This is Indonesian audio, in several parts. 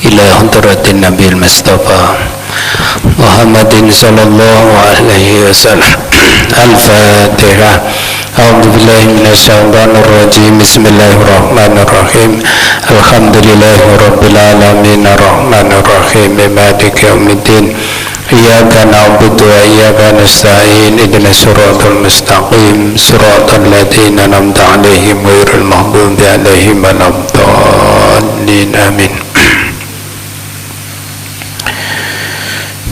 ila hadratin Nabil Mustafa Muhammadin sallallahu alaihi wasallam. Al-Fatihah. A'udzu billahi minasyaitonir rajim. Bismillahirrahmanirrahim. Alhamdulillahirabbil alamin arrahmanir rahim maliki yaumiddin. Iyyaka na'budu wa iyyaka nasta'in. Ihdinas siratal mustaqim. Siratal ladzina an'amta 'alaihim ghairil maghdubi 'alaihim waladdallin. Amin.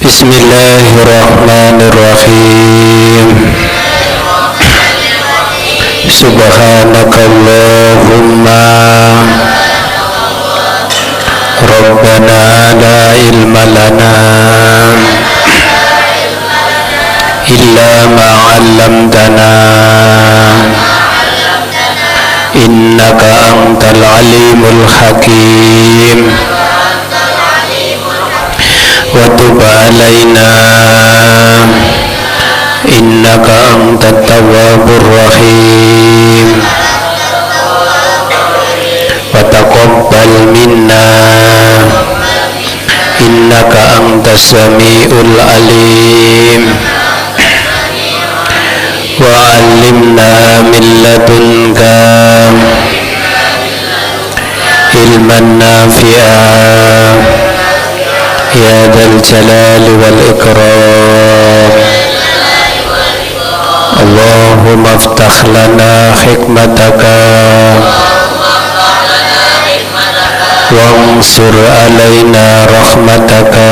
Bismillahirrahmanirrahim. Subhanakallahumma Rabbana la ilma lana illa ma 'allamtana innaka antal alimul hakim wa tub 'alaina innaka antat tawwabur rahim wa taqabbal minna innaka antas samiul alim wa 'allimna min ladunka ilman nafi'an ya dzal jalali wal ikram. Allahumma aftah lana hikmataka wansur alaina rahmataka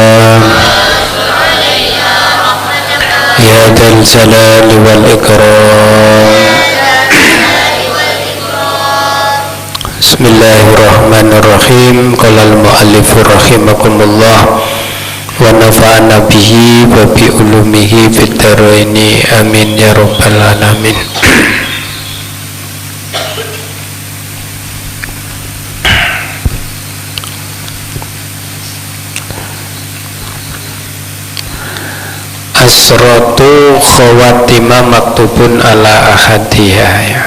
ya dzal jalali wal ikram. Bismillahirrahmanirrahim. Qala al-mu'allif rahimakumullah wa nafa'ana bihi wa bi ulumihi fid dharaini amin ya rabbal alamin. Asratu khawatima maktubun ala ahadiha ya.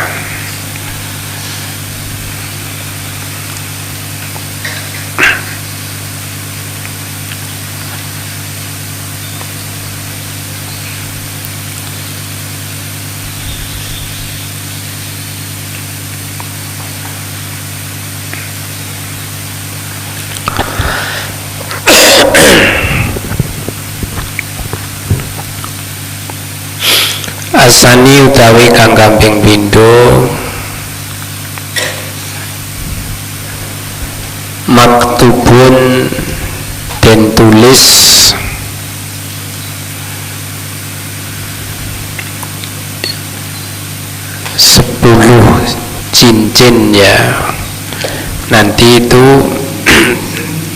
Asani utawi kang kambing pindho maktubun den tulis sepuluh cincin ya. Nanti itu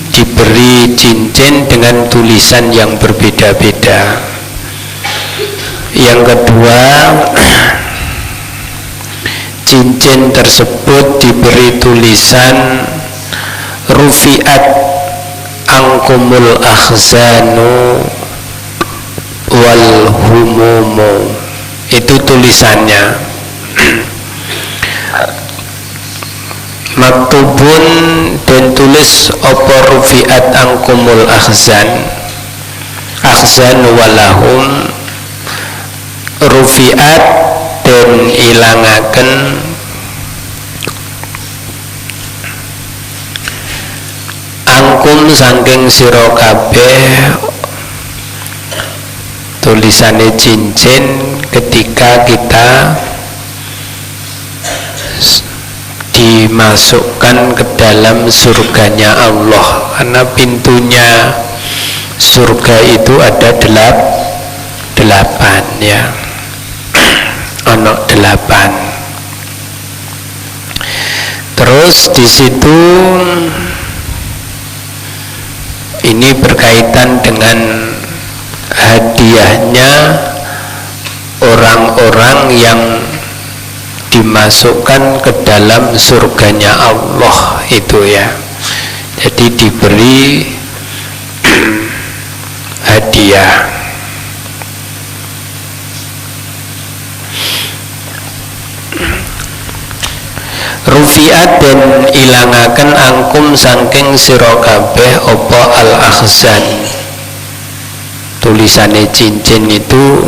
diberi cincin dengan tulisan yang berbeda-beda. Yang kedua, cincin tersebut diberi tulisan rufi'at angkumul akhzanu wal humumu. Itu tulisannya. Maktubun dan tulis apa rufi'at angkumul akhzan walahum, rufi'at dan ilangaken angkum saking sira kabeh tulisane cincin ketika kita dimasukkan ke dalam surganya Allah, karena pintunya surga itu ada delapan ya. Ono 8. Terus di situ ini berkaitan dengan hadiahnya orang-orang yang dimasukkan ke dalam surganya Allah itu ya. Jadi diberi hadiah. rufiat dan ilangaken angkum saking sira kabeh apa al akhzan. Tulisannya cincin itu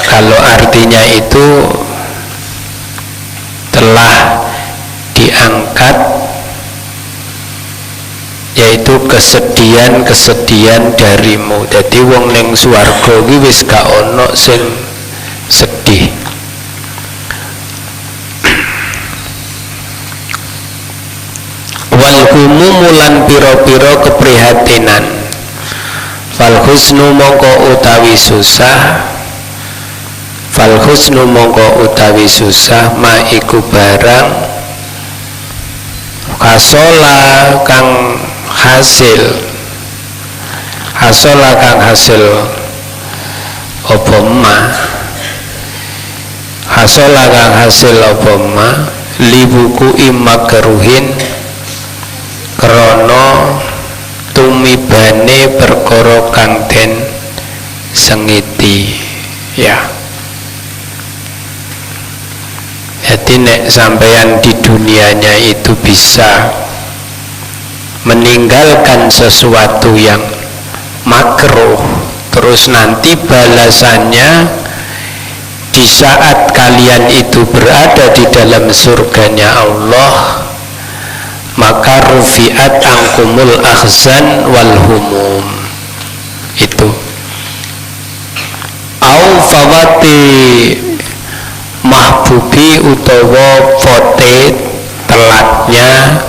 kalau artinya itu telah diangkat, yaitu kesedihan darimu. Jadi wong ning swarga iki wis gak ono sing sedih. Wal humum lan pira-pira keprihatinan. Fal husnu mongko utawi susah, fal husnu mongko utawi susah ma iku barang kasola kang hasil, hasola kang hasil apa ma, hasola kang hasil apa ma libuku imakruhin krana tumibane perkara kang den sengiti, ya. Jadi nek sampeyan di dunianya itu bisa meninggalkan sesuatu yang makruh, terus nanti balasannya di saat kalian itu berada di dalam surganya Allah, maka rufiat angkumul akhzan wal humum. Itu au fawati mahbubi utawa fote telatnya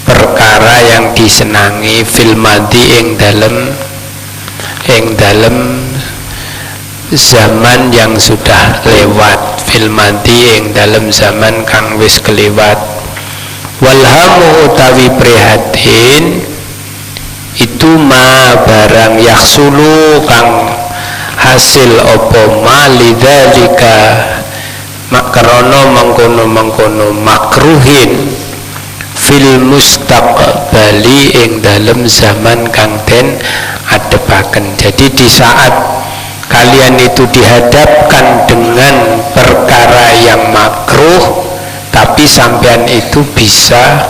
perkara yang disenangi fil madi ing dalem zaman yang sudah lewat, fil madi ing dalem zaman kang wis kelewat. Walhamu utawi prihatin itu ma barang yaksulu kang hasil opo ma lidzalika makrono mengkono makruhin fil mustaqbali ing dalem zaman kang den adepaken. Jadi di saat kalian itu dihadapkan dengan perkara yang makruh, tapi sampean itu bisa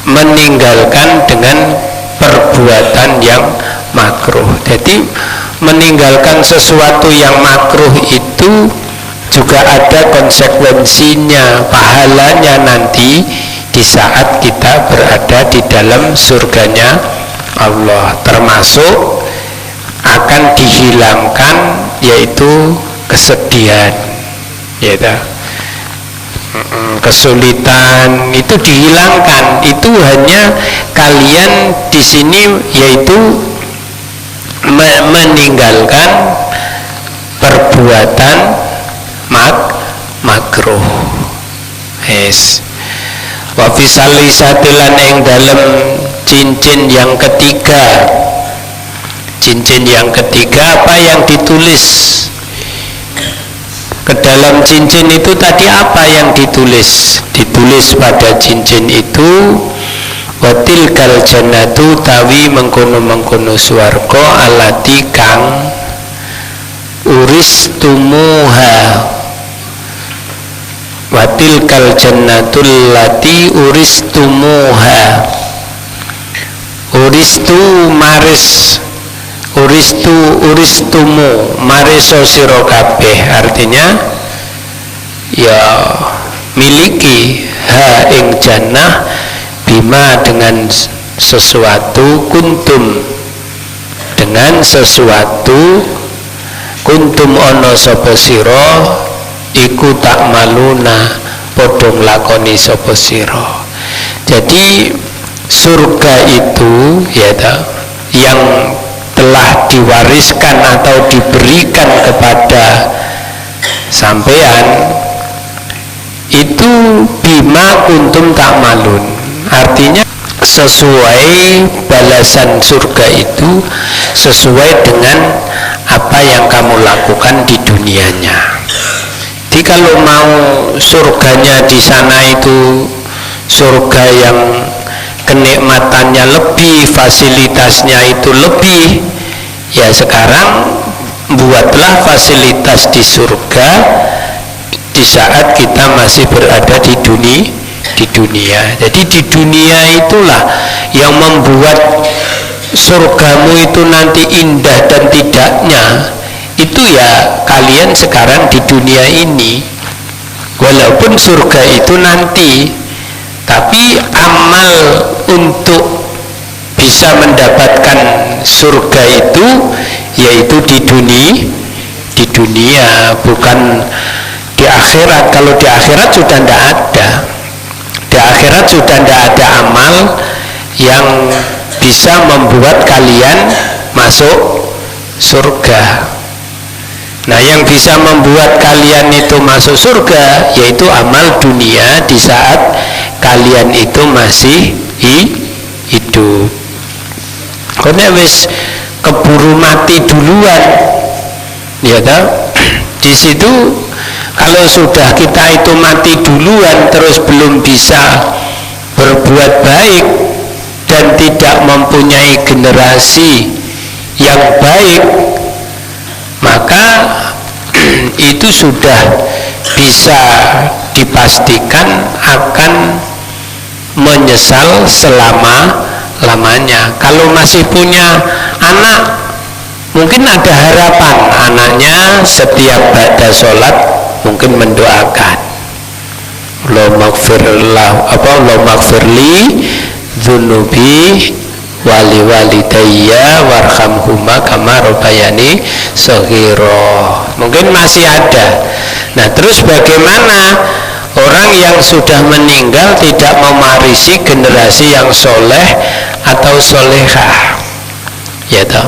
meninggalkan dengan perbuatan yang makruh. Jadi meninggalkan sesuatu yang makruh itu juga ada konsekuensinya, pahalanya nanti di saat kita berada di dalam surganya Allah, termasuk akan dihilangkan yaitu kesedihan, ya, kesulitan itu dihilangkan. Itu hanya kalian di sini yaitu meninggalkan perbuatan makruh. Yes. Wa fi salisatilan ing dalam cincin yang ketiga. Cincin yang ketiga apa yang ditulis? Ke dalam cincin itu tadi apa yang ditulis? Ditulis pada cincin itu watil kal jannatu tawi mengkono swarga alati kang uristumuha, watil kal jannatul lati uristumuha. Uristu maris, uristumu mariso sira kabeh, artinya ya miliki ha ing jannah bima dengan sesuatu kuntum, dengan sesuatu kuntum ono sapa sira iku tak maluna padha nglakoni sapa sira. Jadi surga itu ya yang telah diwariskan atau diberikan kepada sampean itu bima kuntum tak malun, artinya sesuai balasan surga itu sesuai dengan apa yang kamu lakukan di dunianya. Jadi kalau mau surganya di sana itu surga yang kenikmatannya lebih, fasilitasnya itu lebih, ya sekarang buatlah fasilitas di surga di saat kita masih berada di dunia. Jadi di dunia itulah yang membuat surgamu itu nanti indah dan tidaknya itu ya kalian sekarang di dunia ini. Walaupun surga itu nanti, tapi amal untuk bisa mendapatkan surga itu yaitu di dunia, bukan di akhirat. Kalau di akhirat sudah tidak ada. Di akhirat sudah tidak ada amal yang bisa membuat kalian masuk surga. Nah, yang bisa membuat kalian itu masuk surga yaitu amal dunia di saat kalian itu masih hidup. Karena wis keburu mati duluan, ya toh? Di situ kalau sudah kita itu mati duluan terus belum bisa berbuat baik dan tidak mempunyai generasi yang baik, maka itu sudah bisa dipastikan akan menyesal selama-lamanya. Kalau masih punya anak, mungkin ada harapan anaknya setiap ba'da sholat mungkin mendoakan Allahumma gfirli dzunubi wali walidayya warhamhuma kama rabbayani shaghira. Mungkin masih ada. Nah, terus bagaimana orang yang sudah meninggal tidak mewarisi generasi yang soleh atau solehah? Ya toh?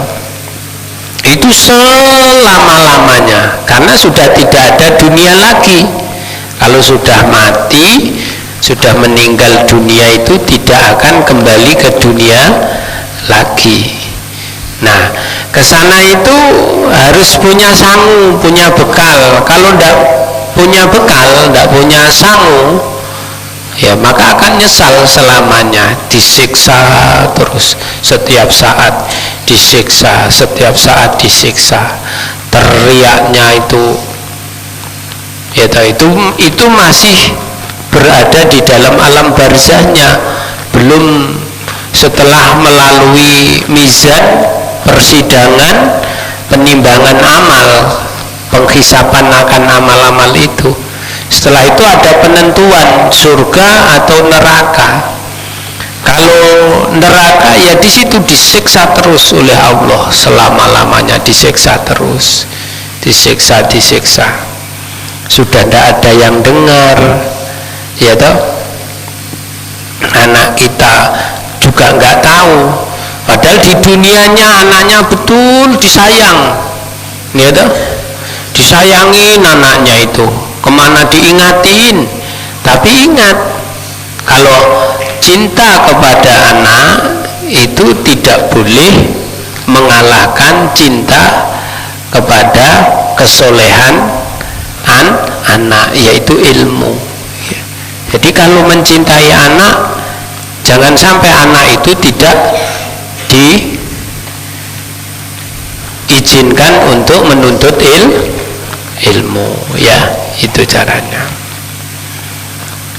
Itu selama-lamanya, karena sudah tidak ada dunia lagi. Kalau sudah mati, sudah meninggal dunia itu tidak akan kembali ke dunia lagi. Nah, ke sana itu harus punya sangu, punya bekal. Kalau tidak punya bekal, tidak punya sangu, ya maka akan nyesal selamanya, disiksa terus setiap saat, disiksa setiap saat, disiksa. Teriaknya itu, ya itu masih berada di dalam alam barzahnya, belum setelah melalui mizan, persidangan, penimbangan amal, penghisapan akan amal-amal itu. Setelah itu ada penentuan surga atau neraka. Kalau neraka ya di situ disiksa terus oleh Allah selama-lamanya, disiksa terus, disiksa. Sudah tidak ada yang dengar, ya toh. Anak kita juga nggak tahu, padahal di dunianya anaknya betul disayang, ya toh, disayangin anaknya itu, kemana diingatin. Tapi ingat, kalau cinta kepada anak itu tidak boleh mengalahkan cinta kepada kesolehan anak, yaitu ilmu. Jadi kalau mencintai anak, jangan sampai anak itu tidak diizinkan untuk menuntut ilmu, ya, itu caranya.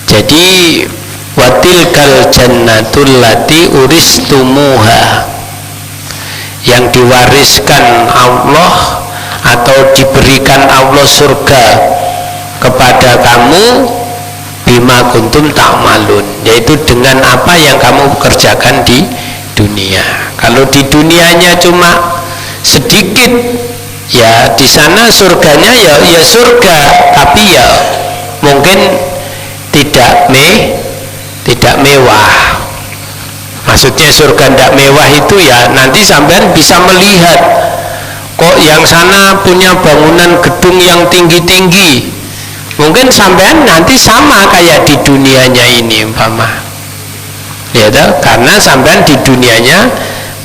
Jadi watilkal jannatul lati uristumuha, yang diwariskan Allah atau diberikan Allah surga kepada kamu bima kuntum ta'malun, yaitu dengan apa yang kamu kerjakan di dunia. Kalau di dunianya cuma sedikit, ya di sana surganya ya surga, tapi ya mungkin tidak mewah. Maksudnya surga tidak mewah itu ya nanti sampean bisa melihat, kok yang sana punya bangunan gedung yang tinggi-tinggi, mungkin sampean nanti sama kayak di dunianya ini umpama, ya toh? Karena sampean di dunianya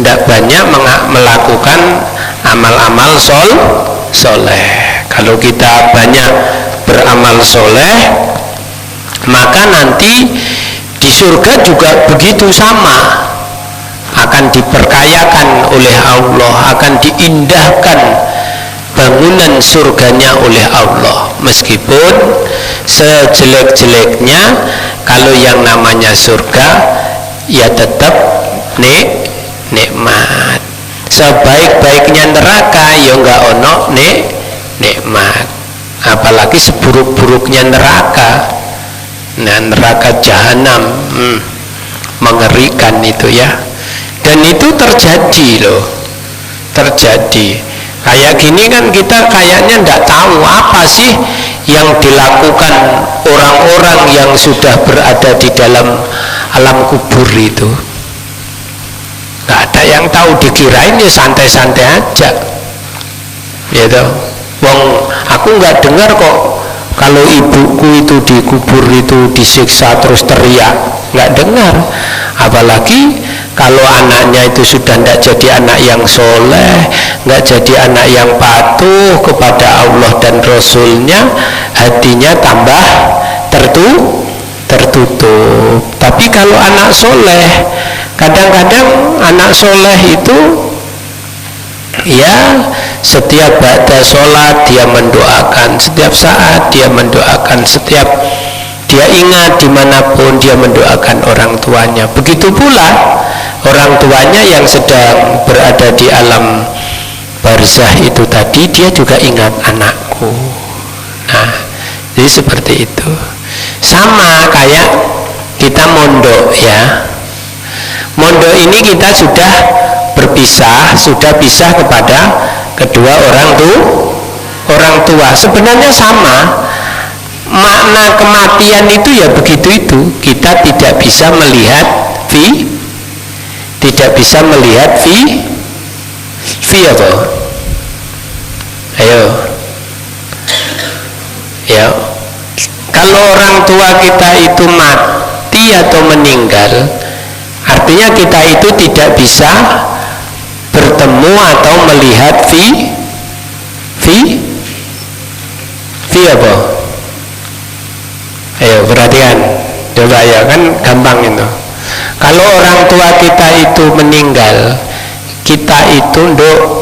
tidak banyak melakukan amal-amal soleh. Kalau kita banyak beramal soleh, maka nanti di surga juga begitu sama, akan diperkayakan oleh Allah, akan diindahkan bangunan surganya oleh Allah. Meskipun sejelek-jeleknya, kalau yang namanya surga ya tetap nikmat. Sebaik-baiknya neraka ya enggak ono nikmat. Apalagi seburuk-buruknya neraka. Nah, neraka jahanam mengerikan itu ya. Dan itu terjadi loh. Terjadi. Kayak gini kan kita kayaknya enggak tahu apa sih yang dilakukan orang-orang yang sudah berada di dalam alam kubur itu. Nggak ada yang tahu, dikirain ya santai-santai aja gitu. Wong aku nggak dengar kok kalau ibuku itu dikubur itu disiksa terus teriak, nggak dengar. Apalagi kalau anaknya itu sudah tidak jadi anak yang soleh, nggak jadi anak yang patuh kepada Allah dan Rasulnya, hatinya tambah tertutup. Tapi kalau anak soleh, kadang-kadang anak soleh itu ya setiap ba'da sholat dia mendoakan, setiap saat dia mendoakan, setiap dia ingat dimanapun dia mendoakan orang tuanya. Begitu pula orang tuanya yang sedang berada di alam barzah itu tadi, dia juga ingat anakku. Nah, jadi seperti itu. Sama kayak kita mondok ya. Mondok ini kita sudah berpisah, sudah pisah kepada kedua orang tua. Sebenarnya sama. Makna kematian itu ya begitu itu. Kita tidak bisa melihat apa? Ayo. Ya. Kalau orang tua kita itu mati atau meninggal, artinya kita itu tidak bisa bertemu atau melihat apa? Ayo perhatikan, coba ya, kan gampang itu. Kalau orang tua kita itu meninggal, kita itu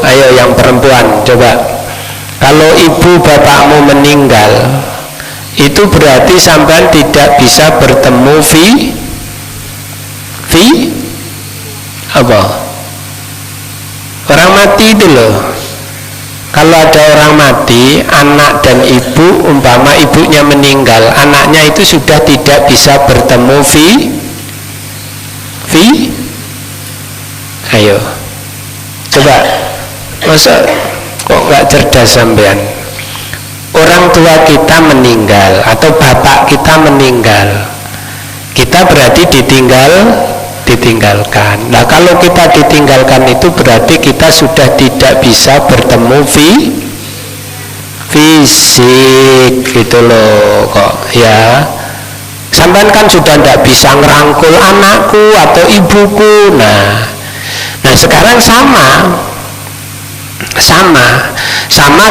ayo yang perempuan coba. Kalau ibu bapakmu meninggal, itu berarti sampean tidak bisa bertemu apa? Orang mati itu loh. Kalau ada orang mati, anak dan ibu, umpama ibunya meninggal, anaknya itu sudah tidak bisa bertemu ayo coba, masa kok nggak cerdas sampean? Orang tua kita meninggal atau bapak kita meninggal, kita berarti ditinggalkan. Nah, kalau kita ditinggalkan itu berarti kita sudah tidak bisa bertemu fisik gitu loh kok ya. Sampean kan sudah tidak bisa ngerangkul anakku atau ibuku. Nah sekarang sama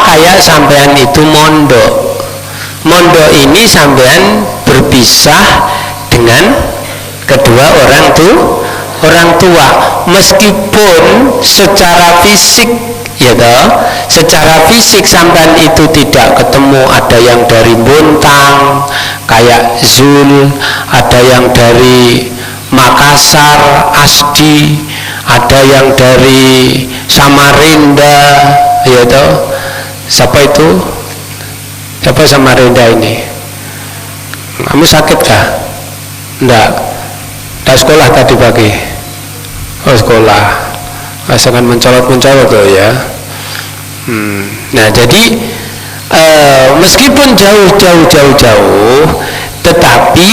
kayak sampean itu mondok ini sampean berpisah dengan kedua orang tua, meskipun secara fisik ya toh, secara fisik sampean itu tidak ketemu. Ada yang dari Bontang kayak Zul, ada yang dari Makassar Asdi, ada yang dari Samarinda ya toh. Siapa Samarinda ini? Kamu sakit kah? Enggak sekolah tadi pagi. Oh sekolah. Jangan mencolot tuh ya. Nah jadi meskipun jauh, tetapi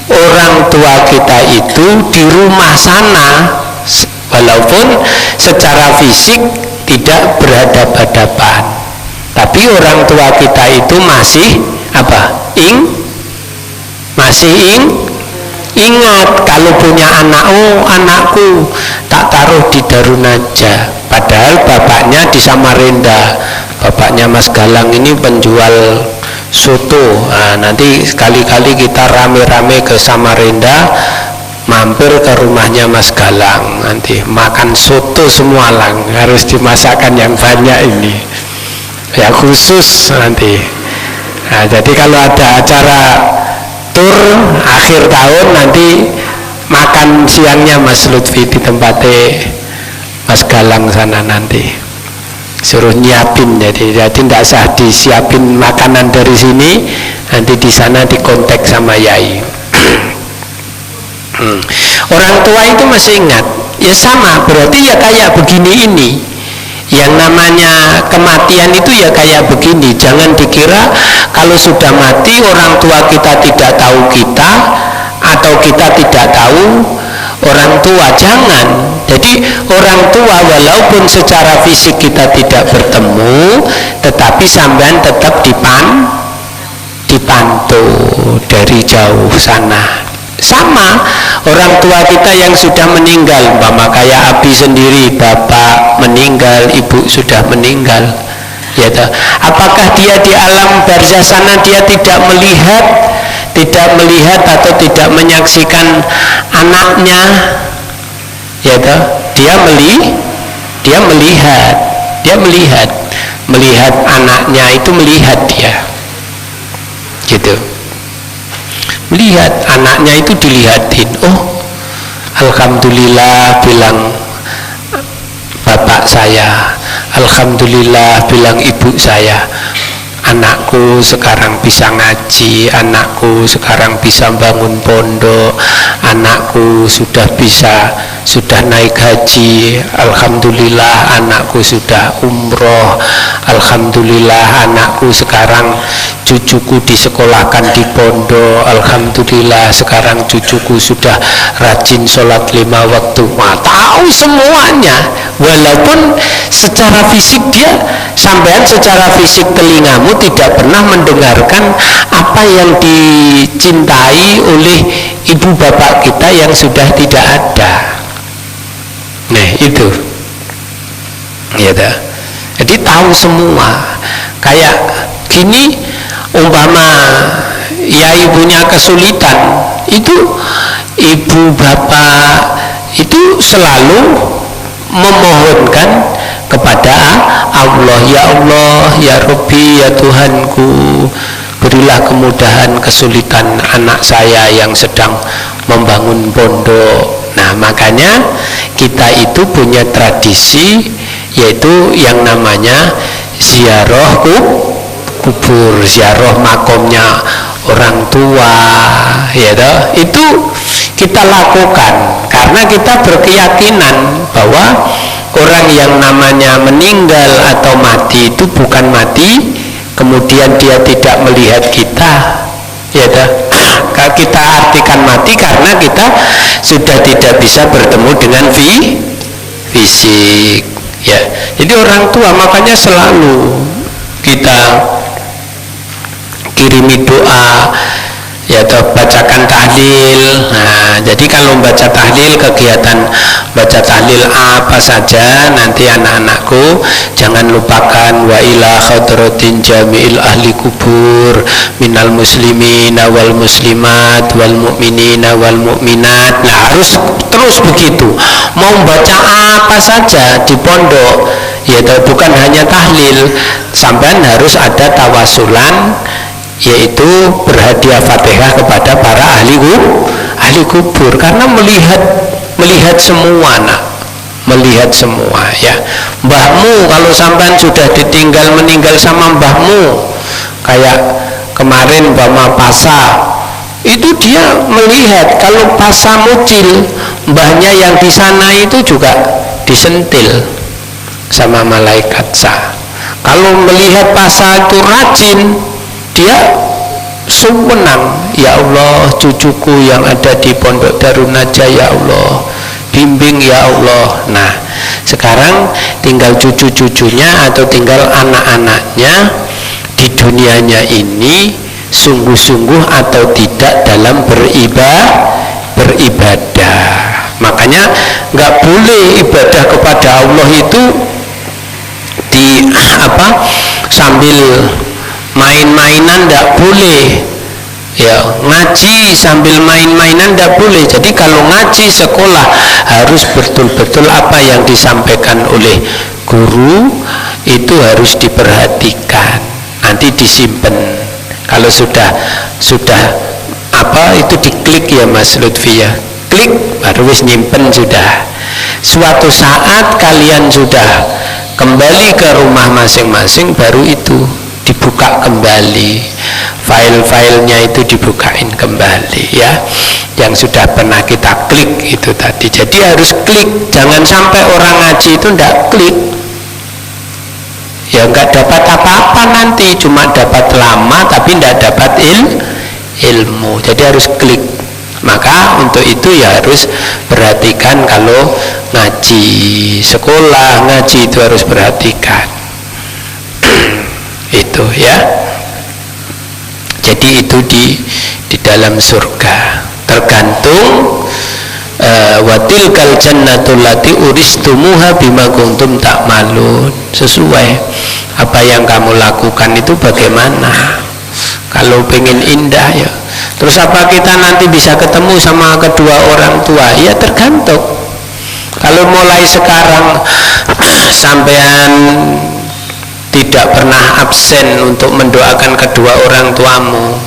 orang tua kita itu di rumah sana, walaupun secara fisik tidak berhadapan-hadapan, tapi orang tua kita itu masih apa? Ingat kalau punya anak, anakku tak taruh di Darunaja, padahal bapaknya di Samarinda. Bapaknya Mas Galang ini penjual soto. Nah, nanti sekali-kali kita rame-rame ke Samarinda, mampir ke rumahnya Mas Galang, nanti makan soto semua lang, harus dimasakkan yang banyak ini. ya khusus nanti. Nah, jadi kalau ada acara tur akhir tahun nanti makan siangnya Mas Lutfi di tempatnya Mas Galang sana nanti, suruh nyiapin, jadi tidak usah disiapin makanan dari sini, nanti di sana dikontak sama Yai. Orang tua itu masih ingat, ya sama, berarti ya kayak begini ini. Yang namanya kematian itu ya kayak begini. Jangan dikira kalau sudah mati orang tua kita tidak tahu kita, atau kita tidak tahu orang tua. Jangan. Jadi orang tua walaupun secara fisik kita tidak bertemu, tetapi sampean tetap dipantau dari jauh sana. Sama orang tua kita yang sudah meninggal, umpama kayak Abi sendiri, bapak meninggal, ibu sudah meninggal, ya toh. Apakah dia di alam barzah sana dia tidak melihat atau tidak menyaksikan anaknya, ya toh? Dia melihat anaknya itu, melihat dia gitu. Melihat anaknya itu, dilihatin. Oh, alhamdulillah bilang bapak saya, alhamdulillah bilang ibu saya, anakku sekarang bisa ngaji, anakku sekarang bisa bangun pondok, anakku sudah naik haji, alhamdulillah anakku sudah umroh, alhamdulillah anakku sekarang cucuku disekolahkan di pondok, alhamdulillah sekarang cucuku sudah rajin sholat 5 waktu. Wah, tahu semuanya, walaupun secara fisik dia, sampean secara fisik telingamu tidak pernah mendengarkan apa yang dicintai oleh ibu bapak kita yang sudah tidak ada. Nah itu ya dah. Jadi tahu semua. Kayak gini, umpama ya ibunya kesulitan, itu ibu bapak itu selalu memohonkan kepada Allah, ya Allah, ya Rabbi, ya Tuhanku, berilah kemudahan kesulitan anak saya yang sedang membangun pondok. Nah, makanya kita itu punya tradisi, yaitu yang namanya ziarah kubur, ziarah makomnya orang tua, ya toh. Itu kita lakukan karena kita berkeyakinan bahwa orang yang namanya meninggal atau mati itu bukan mati kemudian dia tidak melihat kita, ya toh. Kita artikan mati karena kita sudah tidak bisa bertemu dengan fisik, ya. Jadi orang tua makanya selalu kita kirimi doa, ya toh, bacakan tahlil. Nah, jadi kalau baca tahlil, kegiatan baca tahlil apa saja, nanti anak-anakku jangan lupakan wa ila hadratin jami'il ahli kubur minal muslimina wal muslimat wal mu'minina wal mu'minat. Nah, harus terus begitu. Mau baca apa saja di pondok, ya toh, bukan hanya tahlil, sampean harus ada tawasulan, yaitu berhadiah Fatihah kepada para ahli kubur, karena melihat semua, nak, melihat semua, ya. Mbahmu kalau sampean sudah meninggal sama mbahmu, kayak kemarin Mbah Pasa, itu dia melihat kalau Pasa mucil, mbahnya yang di sana itu juga disentil sama malaikat sah. Kalau melihat Pasa itu rajin, dia suwenang, ya Allah, cucuku yang ada di Pondok Darun Najah, ya Allah, bimbing ya Allah. Nah, sekarang tinggal cucu-cucunya atau tinggal anak-anaknya di dunianya ini sungguh-sungguh atau tidak dalam beribadah. Makanya nggak boleh ibadah kepada Allah itu sambil main-mainan, tidak boleh, ya. Ngaji sambil main-mainan tidak boleh. Jadi kalau ngaji sekolah harus betul-betul apa yang disampaikan oleh guru itu harus diperhatikan, nanti disimpan. Kalau sudah apa itu diklik ya Mas Lutfi ya, klik baru wis nyimpen sudah. Suatu saat kalian sudah kembali ke rumah masing-masing, baru itu dibuka kembali, file-filenya itu dibukain kembali ya, yang sudah pernah kita klik itu tadi. Jadi harus klik, jangan sampai orang ngaji itu ndak klik ya, nggak dapat apa-apa nanti, cuma dapat lama tapi ndak dapat ilmu. Jadi harus klik. Maka untuk itu ya harus perhatikan kalau ngaji, sekolah ngaji itu harus perhatikan itu ya. Jadi itu di dalam surga tergantung watilkal jannatul lati uristumuha bima kuntum ta'malun, sesuai apa yang kamu lakukan itu bagaimana. Kalau pengen indah ya, terus apa kita nanti bisa ketemu sama kedua orang tua? Ya tergantung. Kalau mulai sekarang sampean tidak pernah absen untuk mendoakan kedua orang tuamu,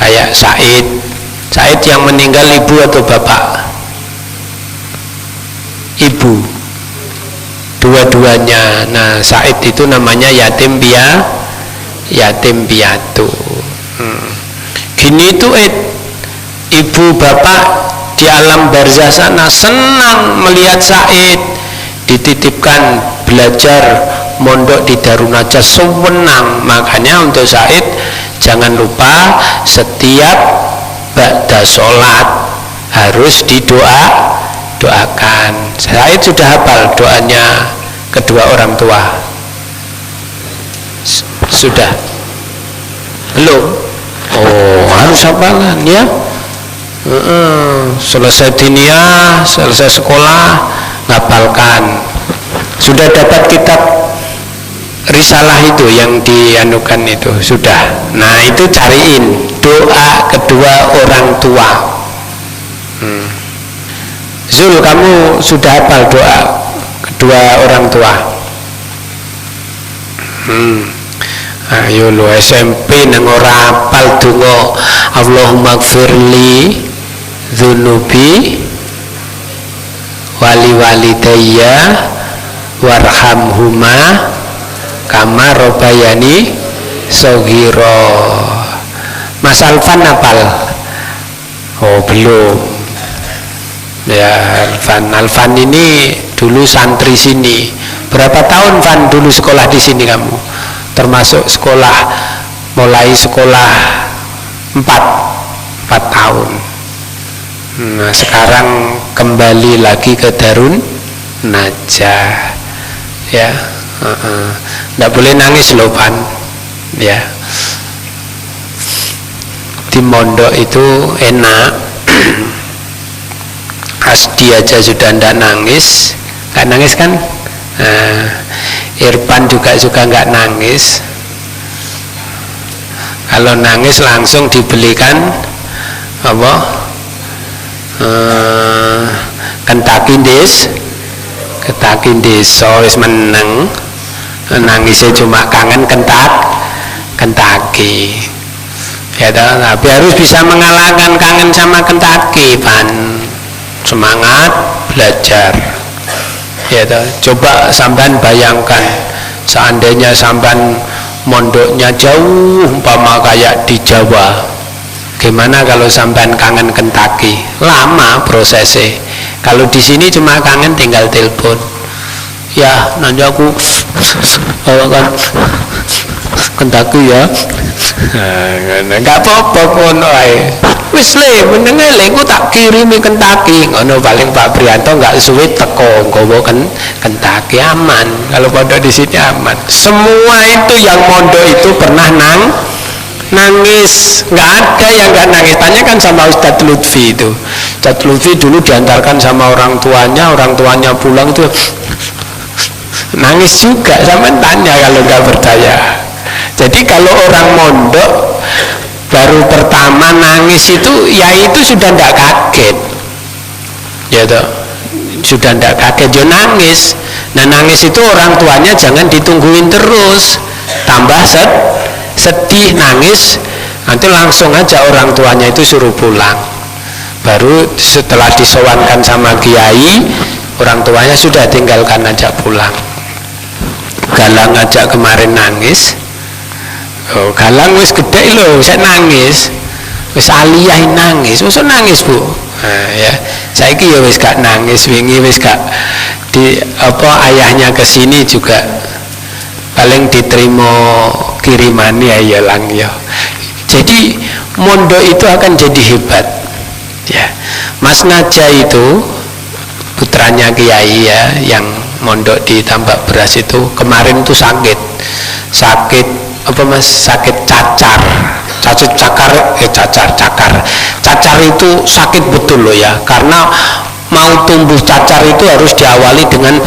kayak Said yang meninggal ibu atau bapak? Ibu, dua-duanya. Nah Said itu namanya yatim piatu. Gini itu ibu bapak di alam barzah sana senang melihat Said dititipkan belajar mondok di Darunajah, senang. Makanya untuk Said jangan lupa setiap ba'da sholat harus doakan. Said sudah hafal doanya kedua orang tua? Sudah? Belum? Oh, harus hafalan ya. Selesai diniyah, selesai sekolah, ngapalkan. Sudah dapat kitab risalah itu yang dianukan itu sudah. Nah itu cariin doa kedua orang tua. Zul, kamu sudah hafal doa kedua orang tua? Ayo lo SMP nang ora hafal donga Allahumma gfirli dzunubi wali walidayya warhamhuma kama robayani sogiro. Mas Alfan hafal? Oh belum ya. Alfan ini dulu santri sini. Berapa tahun Van dulu sekolah di sini kamu? Termasuk sekolah, mulai sekolah 4 tahun. Nah sekarang kembali lagi ke Darun Najah ya. Nggak boleh nangis loh Van ya. Di mondok itu enak. Asdi aja sudah nggak nangis. Nggak nangis kan? Irfan juga nggak nangis. Kalau nangis langsung dibelikan apa? Kentucky desa wis meneng. Nangisnya cuma kangen Kentucky ya toh. Tapi harus bisa mengalahkan kangen sama Kentucky Pan. Semangat belajar ya toh. Coba sampean bayangkan seandainya sampean mondoknya jauh umpama kayak di Jawa, gimana kalau sampean kangen Kentucky? Lama prosesnya. Kalau di sini cuma kangen tinggal telepon. Ya, nanti aku kan Kentucky ya. Enggak apa-apa kono ae. Wis le menenge le ku tak kirimi Kentucky. Ngono paling Pak Prianto enggak suwe teko nggawa Kentucky, aman. Kalau pondok di sini aman. Semua itu yang mondok itu pernah nangis. Enggak ada yang enggak nangis. Tanyakan sama Ustadz Lutfi itu. Ustadz Lutfi dulu diantarkan sama orang tuanya pulang itu nangis juga. Sama tanya kalau nggak percaya. Jadi kalau orang mondok baru pertama nangis itu ya itu sudah tidak kaget ya toh, sudah tidak kaget. Dia Nah nangis itu orang tuanya jangan ditungguin terus, tambah sedih nangis, nanti langsung aja orang tuanya itu suruh pulang. Baru setelah disowankan sama kiai, orang tuanya sudah tinggalkan aja pulang. Galang aja kemarin nangis, oh, Galang wis gede loh, saya nangis, wis aliyah nangis, masa nangis bu? Nah, ya, saya ya wis gak nangis, wingi wis gak di apa ayahnya kesini juga paling diterima kiriman ya lang ya. Jadi mondok itu akan jadi hebat ya. Mas Naja itu putranya kiai ya, yang mondok di Tambak Beras itu kemarin tuh sakit apa mas, sakit cacar itu sakit betul loh ya, karena mau tumbuh cacar itu harus diawali dengan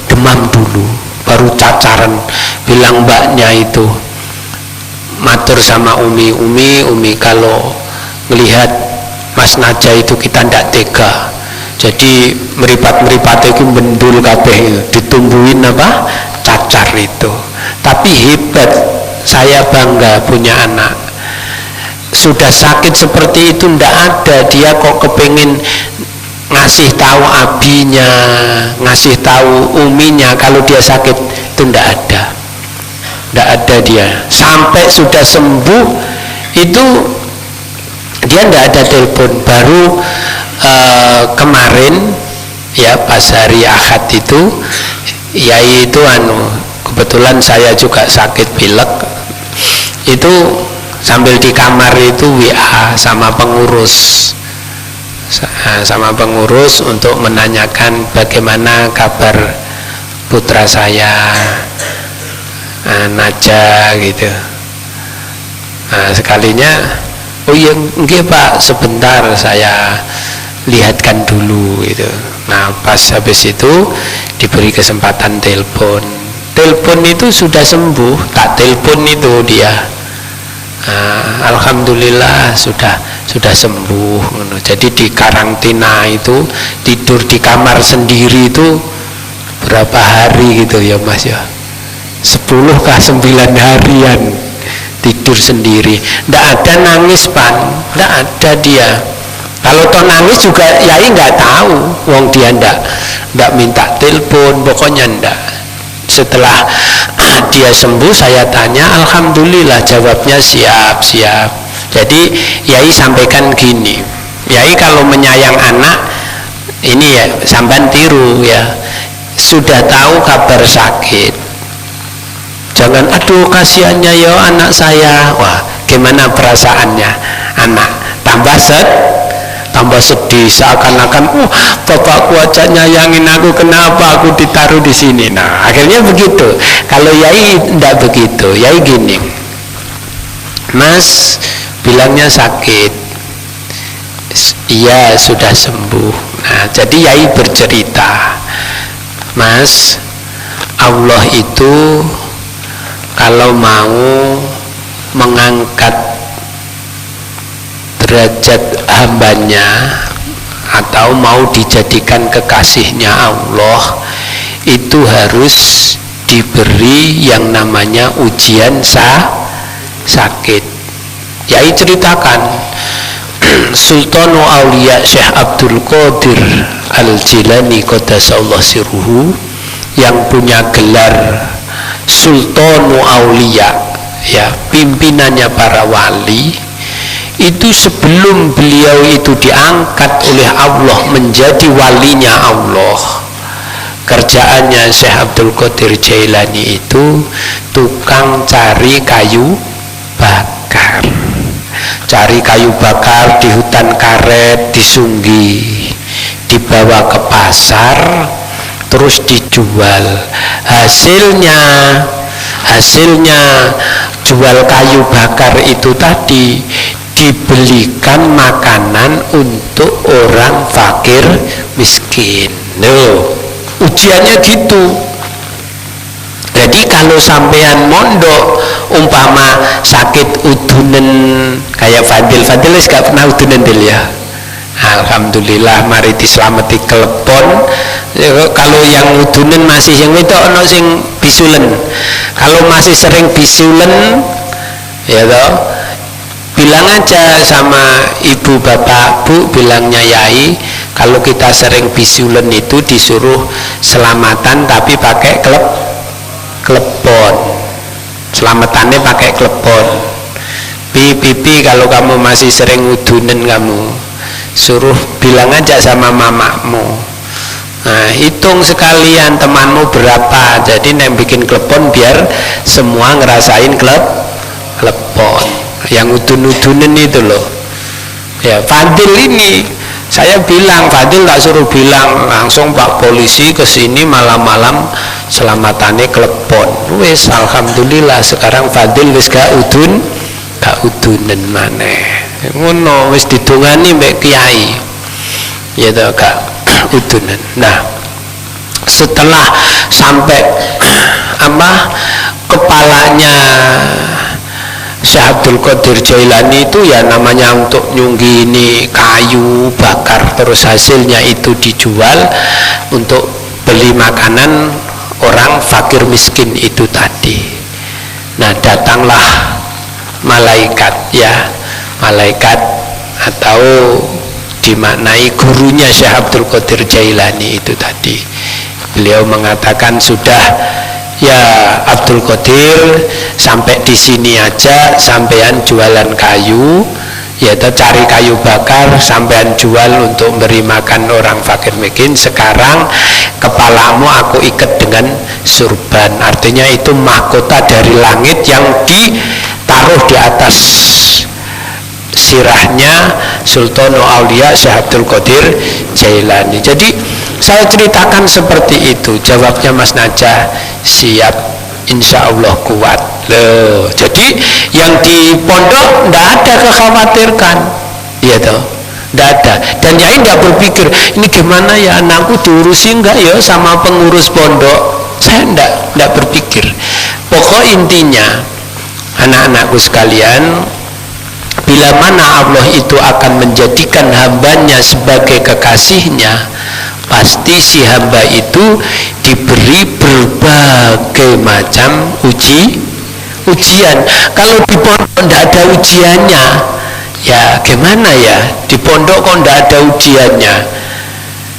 demam dulu baru cacaran. Bilang mbaknya itu matur sama Umi kalau melihat Mas Naja itu kita ndak tega, jadi meripat itu mendul kabeh, ditumbuhin apa cacar itu. Tapi hebat, saya bangga punya anak sudah sakit seperti itu, ndak ada dia kok kepengin ngasih tahu abinya, ngasih tahu uminya kalau dia sakit, itu ndak ada dia. Sampai sudah sembuh itu dia ndak ada telepon. Baru kemarin ya pas hari Ahad itu yai itu kebetulan saya juga sakit pilek, itu sambil di kamar itu WA sama pengurus untuk menanyakan bagaimana kabar putra saya Naja gitu. Nah, sekalinya oh iya nggih Pak, sebentar saya lihatkan dulu gitu. Nah pas habis itu diberi kesempatan telepon itu sudah sembuh, tak telepon itu dia. Alhamdulillah sudah sembuh. Jadi di karantina itu tidur di kamar sendiri itu berapa hari gitu ya mas ya, 10 kah 9 harian tidur sendiri, ndak ada nangis ndak ada dia. Kalau toh nangis juga yai nggak tahu, wong dia ndak minta telepon, pokoknya ndak. Setelah dia sembuh saya tanya, alhamdulillah, jawabnya siap. Jadi yai sampaikan gini, yai kalau menyayang anak ini ya sampean tiru ya, sudah tahu kabar sakit jangan aduh kasihannya ya anak saya. Wah gimana perasaannya anak, tambah sedih, seakan-akan bapakku aja nyayangin aku, kenapa aku ditaruh di sini. Nah akhirnya begitu. Kalau yai tidak begitu, yai gini, mas bilangnya sakit, iya sudah sembuh. Nah jadi yai bercerita, mas Allah itu kalau mau mengangkat derajat hambanya atau mau dijadikan kekasihnya Allah, itu harus diberi yang namanya ujian sakit. Yai ceritakan Sultanul Aulia Syekh Abdul Qadir Al-Jilani Qaddasallahu sirruhu yang punya gelar Sultanul Aulia ya, pimpinannya para wali, itu sebelum beliau itu diangkat oleh Allah menjadi walinya Allah, kerjaannya Syekh Abdul Qadir Jailani itu tukang cari kayu bakar. Cari kayu bakar di hutan karet, di Sunggi, dibawa ke pasar, terus dijual. Hasilnya jual kayu bakar itu tadi dibelikan makanan untuk orang fakir miskin. Loh, ujiannya gitu. Jadi kalau sampean mondok umpama sakit udunen kayak Fadil gak pernah udunen ya. Alhamdulillah mari dislameti klepon. Kalau yang udunen masih yang itu ono sing bisulen. Kalau masih sering bisulen ya toh, bilang aja sama ibu bapak, bu, bilangnya yai, kalau kita sering bisulen itu disuruh selamatan tapi pakai klepon. Selamatannya pakai klepon. Pipi kalau kamu masih sering udunen, kamu suruh bilang aja sama mamamu. Nah, hitung sekalian temanmu berapa, jadi yang bikin klepon biar semua ngerasain klepon yang udun-udunen itu loh ya. Fadil ini saya bilang, Fadil tak suruh bilang, langsung Pak polisi kesini malam-malam selamatannya klepon. Wes alhamdulillah sekarang Fadil wis gak udunen maneh ngono, wis didongani mbek kiai ya toh, gak udunen. Nah, setelah sampai kepalanya Syekh Abdul Qadir Jailani itu ya namanya untuk nyunggini kayu bakar, terus hasilnya itu dijual untuk beli makanan orang fakir miskin itu tadi. Nah, datanglah malaikat ya, malaikat atau dimaknai gurunya Syekh Abdul Qadir Jailani itu tadi. Beliau mengatakan, sudah ya Abdul Qadir, sampai di sini aja sampean jualan kayu ya, cari kayu bakar sampean jual untuk beri makan orang fakir miskin. Sekarang kepalamu aku ikat dengan surban, artinya itu mahkota dari langit yang ditaruh di atas sirahnya Sultanul Aulia Syekh Abdul Qadir Jailani. Jadi saya ceritakan seperti itu. Jawabnya Mas Najah, siap, insya Allah kuat. Loh, jadi yang di pondok tidak ada kekhawatirkan, ya toh, tidak ada. Dan Yai tidak berpikir ini gimana ya anakku diurusi enggak ya sama pengurus pondok. Saya tidak berpikir. Pokok intinya anak-anakku sekalian, bila mana Allah itu akan menjadikan hambanya sebagai kekasihnya, pasti si hamba itu diberi berbagai macam ujian. Kalau di pondok tidak ada ujiannya, ya gimana ya? Di pondok kok tidak ada ujiannya?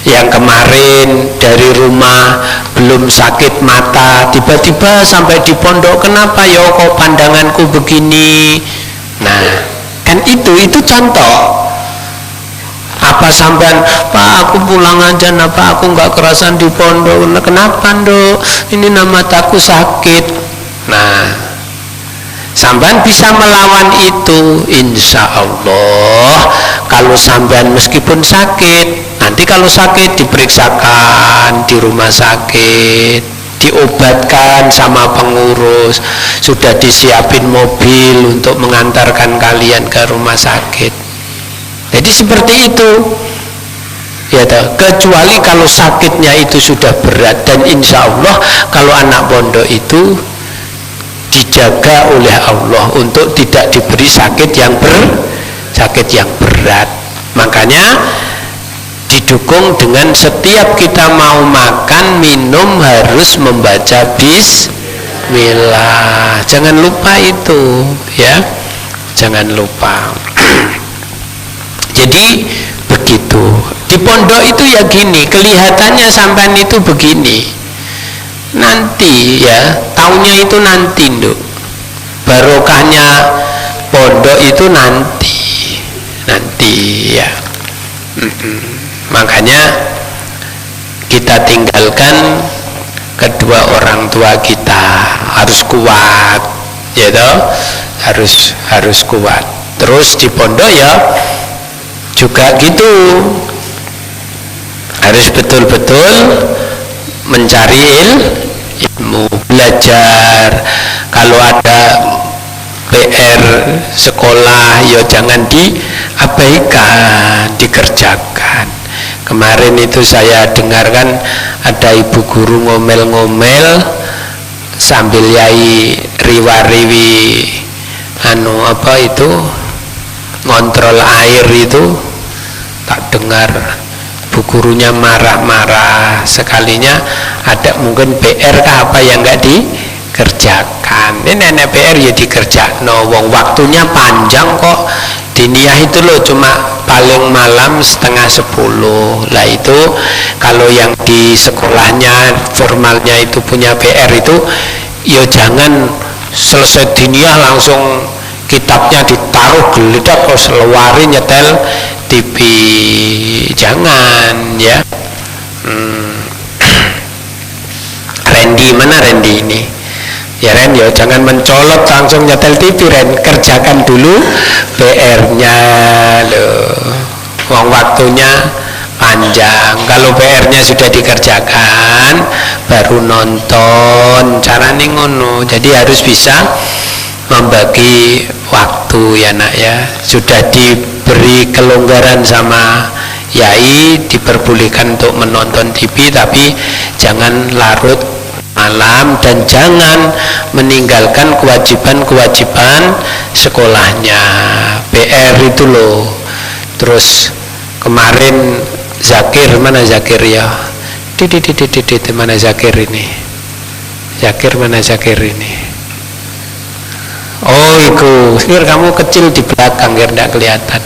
Yang kemarin dari rumah belum sakit mata, tiba-tiba sampai di pondok, kenapa ya kok pandanganku begini? Nah, kan itu contoh. Apa sampean, Pak aku pulang aja, apa aku nggak kerasan di pondok? Kenapa Nduk? Ini mataku sakit. Nah, sampean bisa melawan itu, insya Allah. Kalau sampean meskipun sakit, nanti kalau sakit diperiksakan di rumah sakit, diobatkan sama pengurus, sudah disiapin mobil untuk mengantarkan kalian ke rumah sakit. Jadi seperti itu ya toh. Kecuali kalau sakitnya itu sudah berat, dan insya Allah kalau anak pondok itu dijaga oleh Allah untuk tidak diberi sakit yang berat. Makanya didukung dengan setiap kita mau makan minum harus membaca bismillah. Jangan lupa itu ya, jangan lupa. Jadi begitu. Di pondok itu ya gini, kelihatannya sampean itu begini. Nanti ya, taunya itu nanti Nduk. Barokahnya pondok itu nanti ya. Makanya kita tinggalkan kedua orang tua kita, harus kuat ya toh, harus kuat. Terus di pondok ya juga gitu, harus betul-betul mencari ilmu, belajar. Kalau ada PR sekolah ya jangan diabaikan, dikerjakan. Kemarin itu saya dengarkan ada ibu guru ngomel-ngomel sambil Yai riwa-riwi ngontrol air itu. tak dengar bu gurunya marah-marah, sekalinya ada mungkin PR kah apa yang nggak dikerjakan. Ini nenek PR ya dikerjakan, wong waktunya panjang kok. Diniyah itu loh cuma paling malam 9:30. Lah itu kalau yang di sekolahnya formalnya itu punya PR itu ya jangan selesai diniyah langsung kitabnya ditaruh geledak terus lewari nyetel TV, jangan ya. Randy mana Randy ini ya, Ren ya jangan mencolot langsung nyetel TV, Ren kerjakan dulu PR-nya loh, wong waktunya panjang. Kalau PR-nya sudah dikerjakan baru nonton, caranya ngono. Jadi harus bisa membagi waktu ya nak ya. Sudah diberi kelonggaran sama yai, diperbolehkan untuk menonton TV, tapi jangan larut malam dan jangan meninggalkan kewajiban-kewajiban sekolahnya. PR itu loh. Terus kemarin Zakir, mana Zakir ya? Mana Zakir ini? Zakir mana Zakir ini? Oh itu, Zakir kamu kecil di belakang ya, tidak kelihatan.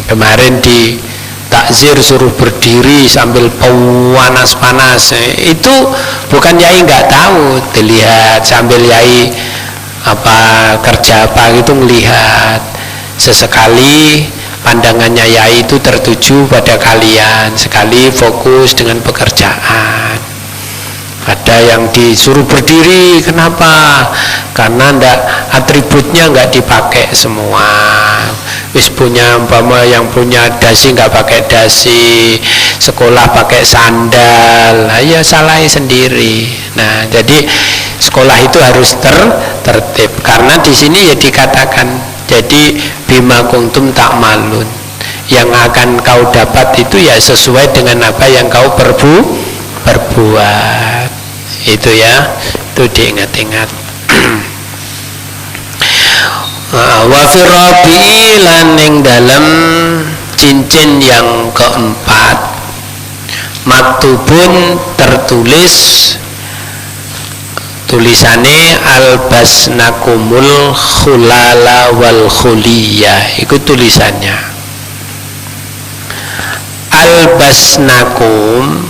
Kemarin di takzir suruh berdiri sambil panas-panas, itu bukan yai nggak tahu, dilihat sambil yai apa kerja apa gitu ngelihat. Sesekali pandangannya yai itu tertuju pada kalian, sekali fokus dengan pekerjaan. Ada yang disuruh berdiri, kenapa? Karena atributnya nggak dipakai semua. Wis punya umpama yang punya dasi nggak pakai dasi, sekolah pakai sandal, ya salah sendiri. Nah jadi sekolah itu harus tertib, karena di sini ya dikatakan jadi bima kuntum ta'malun, yang akan kau dapat itu ya sesuai dengan apa yang kau perbuat. Itu ya, itu diingat-ingat. Wa fi rabi'i lan ing dalam cincin yang keempat, maktubun tertulis tulisane albasnakumul khulala wal khuliyah. Itu tulisannya albasnakum.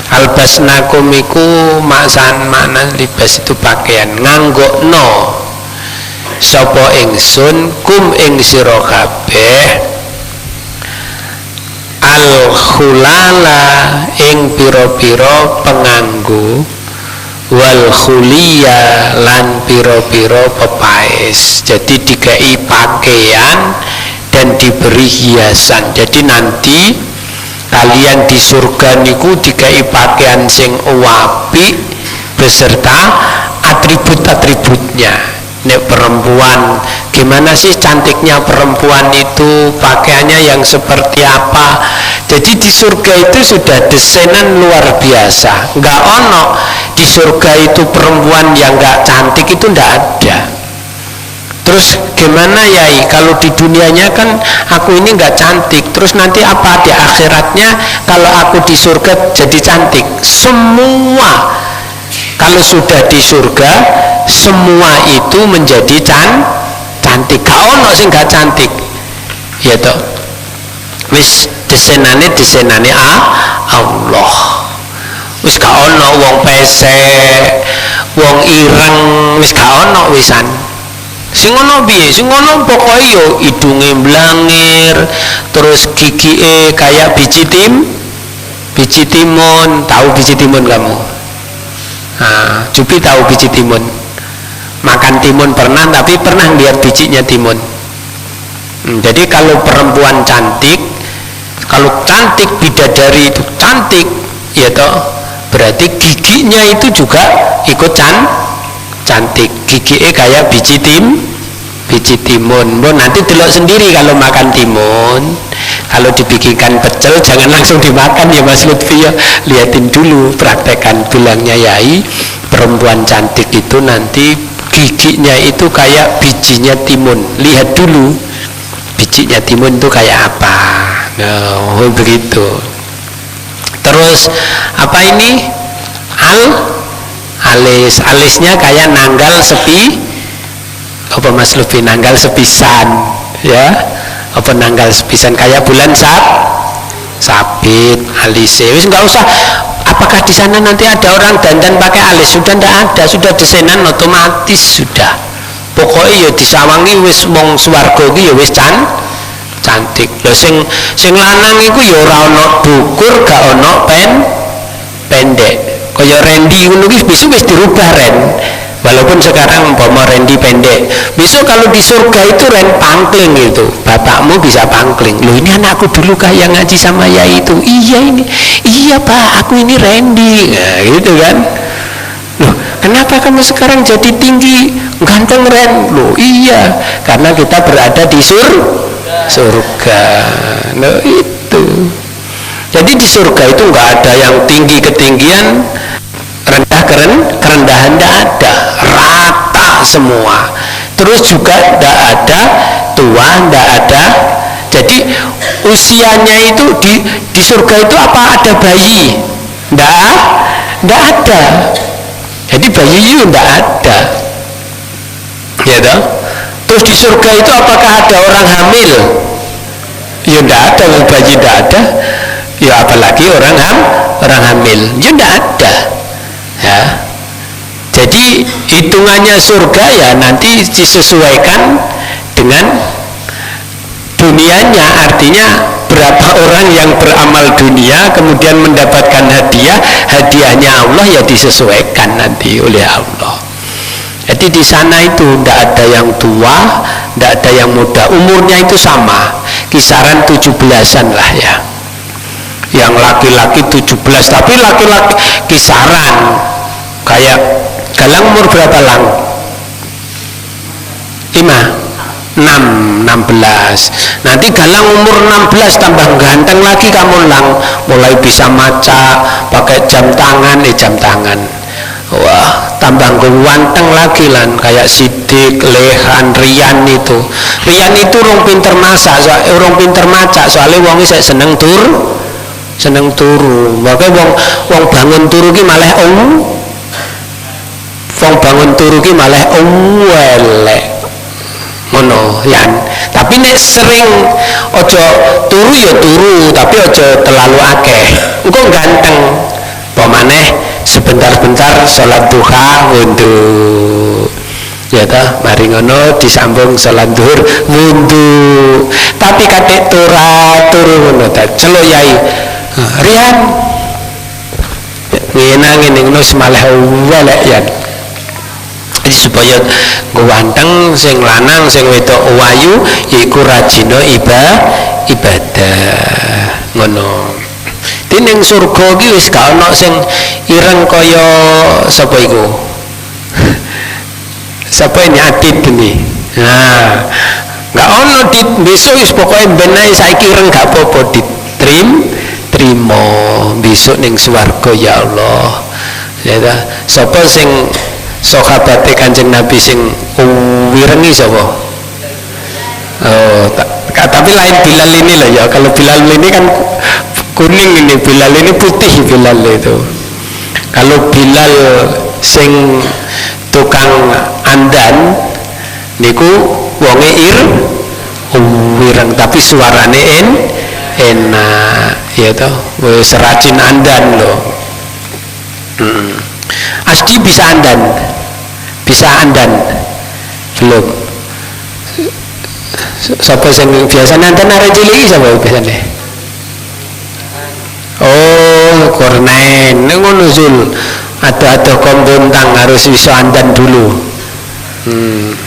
Albasnakum iku maksan makna libas itu pakaian, nganggokno sapa ingsun kum ing sira kabeh al khulala ing pira-pira penganggo wal khuliya lan pira-pira pepaes. Jadi dikai pakaian dan diberi hiasan. Jadi nanti kalian di surga niku dikai pakaian sing apik beserta atribut-atributnya. Nek perempuan, gimana sih cantiknya perempuan itu, pakaiannya yang seperti apa? Jadi di surga itu sudah desainan luar biasa. Nggak ono di surga itu perempuan yang nggak cantik, itu nggak ada. Terus gimana yai, kalau di dunianya kan aku ini nggak cantik, terus nanti apa di akhiratnya kalau aku di surga jadi cantik? Semua kalau sudah di surga semua itu menjadi cantik. Kau no sing nggak cantik, ya toh. Wis desenane Allah. Wis gak ono wong pesek, wong ireng, wis gak ono wisan. Sing ono piye? Sing ono pokoke yo idunge blangir, terus gigike kayak biji timun. Tahu biji timun kamu? Nah, Jupi tahu biji timun. Makan timun pernah, tapi pernah lihat bijinya timun. Jadi kalau perempuan cantik, kalau cantik bidadari itu cantik, ya toh, berarti giginya itu juga ikut cantik. Giginya kayak biji timun. Bon, nanti delok sendiri kalau makan timun. Kalau dibikinkan pecel jangan langsung dimakan ya Mas Lutfi ya. Lihatin dulu, praktekkan, bilangnya yai perempuan cantik itu nanti giginya itu kayak bijinya timun. Lihat dulu bijinya timun itu kayak apa. Nah, begitu. Terus apa ini? Alisnya kayak nanggal sepi. Apa Mas Lufi, nanggal sepisan, ya? Apa nanggal sepisan kayak bulan sabit alisnya. Wis nggak usah. Apakah di sana nanti ada orang dandan pakai alis? Sudah ndak ada, sudah desainer otomatis sudah. Pokoknya ya disawangi wis wong swarga iki ya wis cantik. Lho sing lanang iku ya ora ana dukur, gak ana pendek. Kaya Randy ngono iki besok wis dirubah Ren. Walaupun sekarang umpama Randy pendek, besok kalau di surga itu Ren pangkling itu, bapakmu bisa pangkling. Loh ini anakku dulu kah yang ngaji sama Yai itu? Iya ini, iya Pak, aku ini Randy. Nah, gitu kan. Loh kenapa kamu sekarang jadi tinggi, ganteng Ren? Loh iya, karena kita berada di surga. Loh itu. Jadi di surga itu nggak ada yang tinggi ketinggian, rendah kerendahan, tidak ada, rata semua. Terus juga tidak ada tua, tidak ada. Jadi usianya itu di surga itu apa ada bayi? Tidak ada. Jadi bayi itu tidak ada, ya toh? Terus di surga itu apakah ada orang hamil? Ya tidak ada, bayi tidak ada. Ya apalagi orang hamil, ya tidak ada. Ya. Jadi hitungannya surga ya nanti disesuaikan dengan dunianya, artinya berapa orang yang beramal dunia kemudian mendapatkan hadiahnya Allah ya disesuaikan nanti oleh Allah. Jadi di sana itu tidak ada yang tua, tidak ada yang muda, umurnya itu sama, kisaran 17-an lah ya. Yang laki-laki 17, tapi laki-laki kisaran kayak Galang umur berapa Lang? 5, 16. Nanti Galang umur 16 tambah ganteng lagi kamu Lang, mulai bisa maca pakai jam tangan. Wah, tambah ganteng lagi Lan, kayak Sidik, Lehan, Rian itu orang pinter masak, orang pinter maca, soalnya wong saya seneng turu. Makanya wong bangun turu ki malah elek. Ngono yan. Tapi nek sering ojo turu ya turu, tapi ojo terlalu akeh. Engko ganteng. Pemane sebentar-bentar salat duha wudhu. Ya ta, mari ngono disambung salat zuhur wudhu. Tapi katik turu ngono ta. Celuk Yai. Rian ngenang ini nus malah walek ya. Jadi supaya ganteng sing lanang sing wedok wayu iku rajina ibadah ngono. Di ning surga iki wis gak ana sing ireng kaya sapa iku. Sapa ini Adit ini. Nah, gak ana Dit, besok wis pokoke ben ae saiki ireng gak apa-apa Dit. Trimo besok ning swarga ya Allah. Ya ta. Sapa sing sahabate Kanjeng Nabi sing wirengi sapa? Oh, tapi lain Bilal ini loh ya. Kalau Bilal ini kan kuning ini, Bilal ini putih Bilal itu. Kalau Bilal sing tukang andan niku wonge wireng tapi suarane enak ya toh, wis rajin andan loh. Asdi bisa andan belum? Siapa yang biasa andan arek cilik sapa biasane? Oh, Kornen ngono Zul. Ada kombontang harus bisa andan dulu.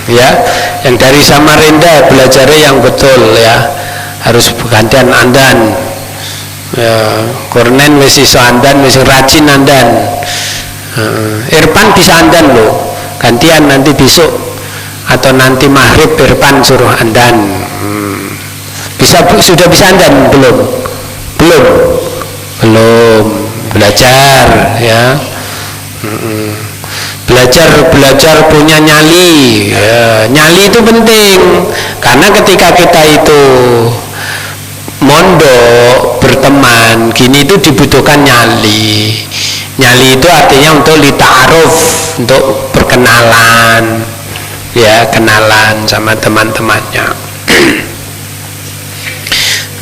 Ya, yang dari Samarinda belajarnya yang betul ya. Harus gantian andan ya. Kornen wis iso andan, wis rajin andan. Irfan bisa andan loh, gantian nanti besok atau nanti maghrib Irfan suruh andan. Sudah bisa andan belum belajar ya. belajar punya nyali. Nyali itu penting karena ketika kita itu mondok berteman gini itu dibutuhkan nyali. Nyali itu artinya untuk lita'aruf, untuk perkenalan, ya, kenalan sama teman-temannya.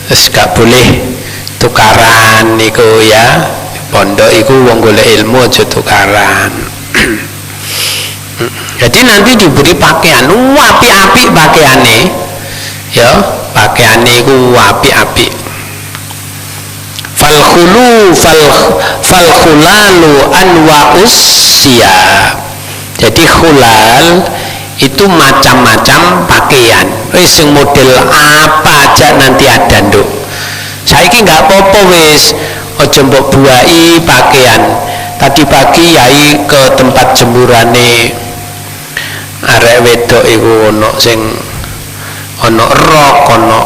Terus gak boleh tukaran niku ya, pondok iku wong golek ilmu aja tukaran. Jadi nanti diberi pakaian apik-apik pakaiane, ya, pakaiane iku apik-apik. Fal khulalu anwa'us siyab. Jadi khulal itu macam-macam pakaian. Wis model apa aja nanti ada nduk. Saiki nggak apa-apa wis, aja mbok buai pakaian. Tadi pagi yai ke tempat jemurane arek wedok iku ono sing ono rok, ono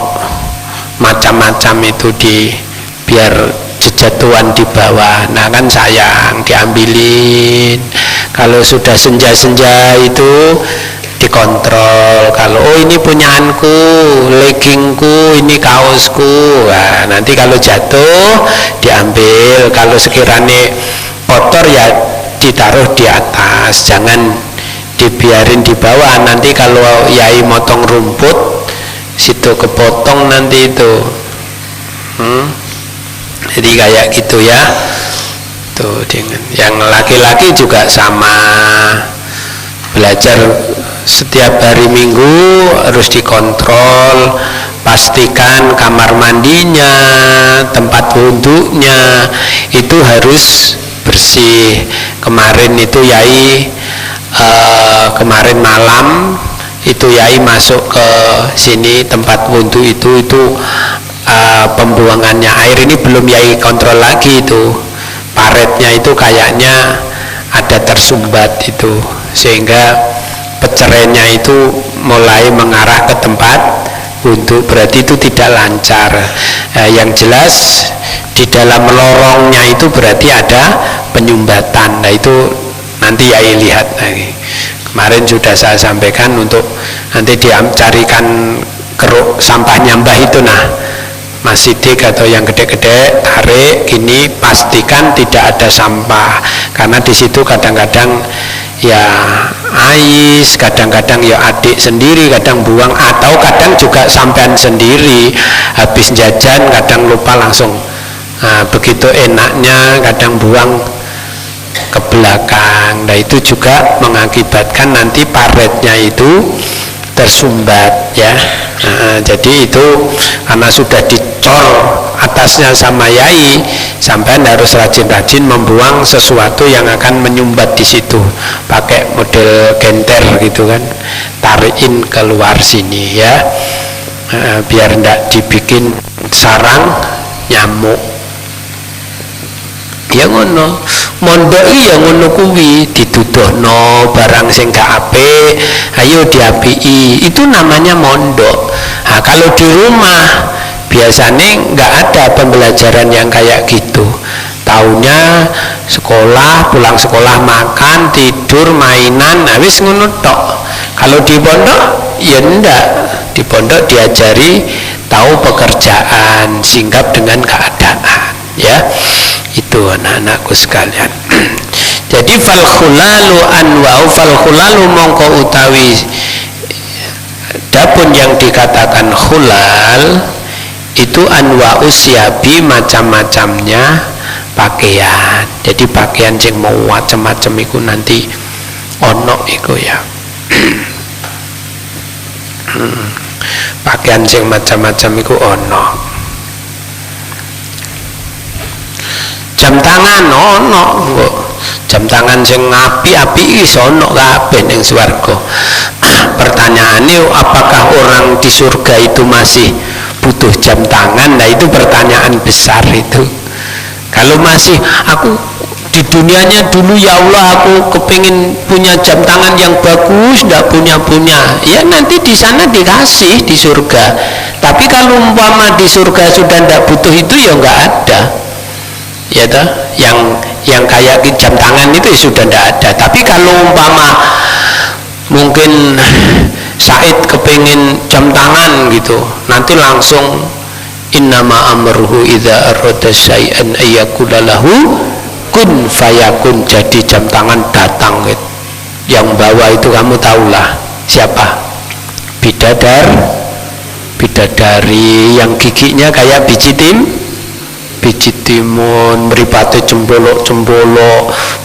macam-macam itu di biar jejatuhan di bawah. Nah kan sayang diambilin. Kalau sudah senja-senja itu dikontrol. Kalau oh ini punyaanku, leggingku, ini kaosku. Nah, nanti kalau jatuh diambil. Kalau sekiranya kotor ya ditaruh di atas. Jangan dibiarin di bawah. Nanti kalau yai motong rumput, situ kepotong nanti itu. Jadi kayak gitu ya. Tuh dengan yang laki-laki juga sama, belajar setiap hari Minggu harus dikontrol, pastikan kamar mandinya, tempat wudhunya itu harus bersih. Kemarin itu yai kemarin malam itu yai masuk ke sini tempat wudhu itu pembuangannya air ini belum yai kontrol lagi, itu paretnya itu kayaknya ada tersumbat itu sehingga pecerainya itu mulai mengarah ke tempat wudhu, berarti itu tidak lancar. Yang jelas di dalam lorongnya itu berarti ada penyumbatan. Nah itu nanti yai lihat lagi. Kemarin sudah saya sampaikan untuk nanti dicarikan keruk sampahnya mbah itu, nah Mas Sidik atau yang gede-gede tarik gini, pastikan tidak ada sampah karena di situ kadang-kadang ya ais, kadang-kadang ya adik sendiri kadang buang, atau kadang juga sampean sendiri habis jajan kadang lupa langsung. Nah, begitu enaknya kadang buang ke belakang. Nah itu juga mengakibatkan nanti paretnya itu tersumbat ya. Jadi itu karena sudah dicor atasnya sama yai, sampai harus rajin-rajin membuang sesuatu yang akan menyumbat di situ, pakai model genter gitu kan, tarikin keluar sini ya, biar tidak dibikin sarang nyamuk. Ya ngono, mondoi ya ngono kuwi, dituduhno barang sing gak apik, ayo diapiki, itu namanya mondok. Nah, kalau di rumah biasanya nggak ada pembelajaran yang kayak gitu. Taunya sekolah, pulang sekolah makan, tidur, mainan, habis ngono tok. Kalau di pondok ya ndak, di pondok diajari tahu pekerjaan, singgap dengan keadaan ya. Itu anak-anakku sekalian. Jadi fal khulalu anwa'u, fal khulalu mongko utawi dapun yang dikatakan khulal itu anwa'u siabi, macam-macamnya pakaian. Jadi pakaian sing mau macam-macam iku nanti ono iku ya. Pakaian sing macam-macam iku ono. Jam tangan ono kok, jam tangan sing api-api iso ono kabeh ning swarga. Pertanyaannya apakah orang di surga itu masih butuh jam tangan? Nah itu pertanyaan besar itu. Kalau masih aku di dunianya dulu ya Allah aku kepingin punya jam tangan yang bagus, tidak punya, ya nanti di sana dikasih di surga. Tapi kalau umpama di surga sudah tidak butuh itu ya nggak ada. ya toh, yang kayak jam tangan itu ya sudah tidak ada. Tapi kalau umpama mungkin Said kepingin jam tangan gitu, nanti langsung innama amruhu idza arada syai'an ayyakula lahu kun fayakun, jadi jam tangan datang gitu. Yang bawa itu kamu tahulah siapa? Bidadari yang giginya kayak biji timun, meripate jembolok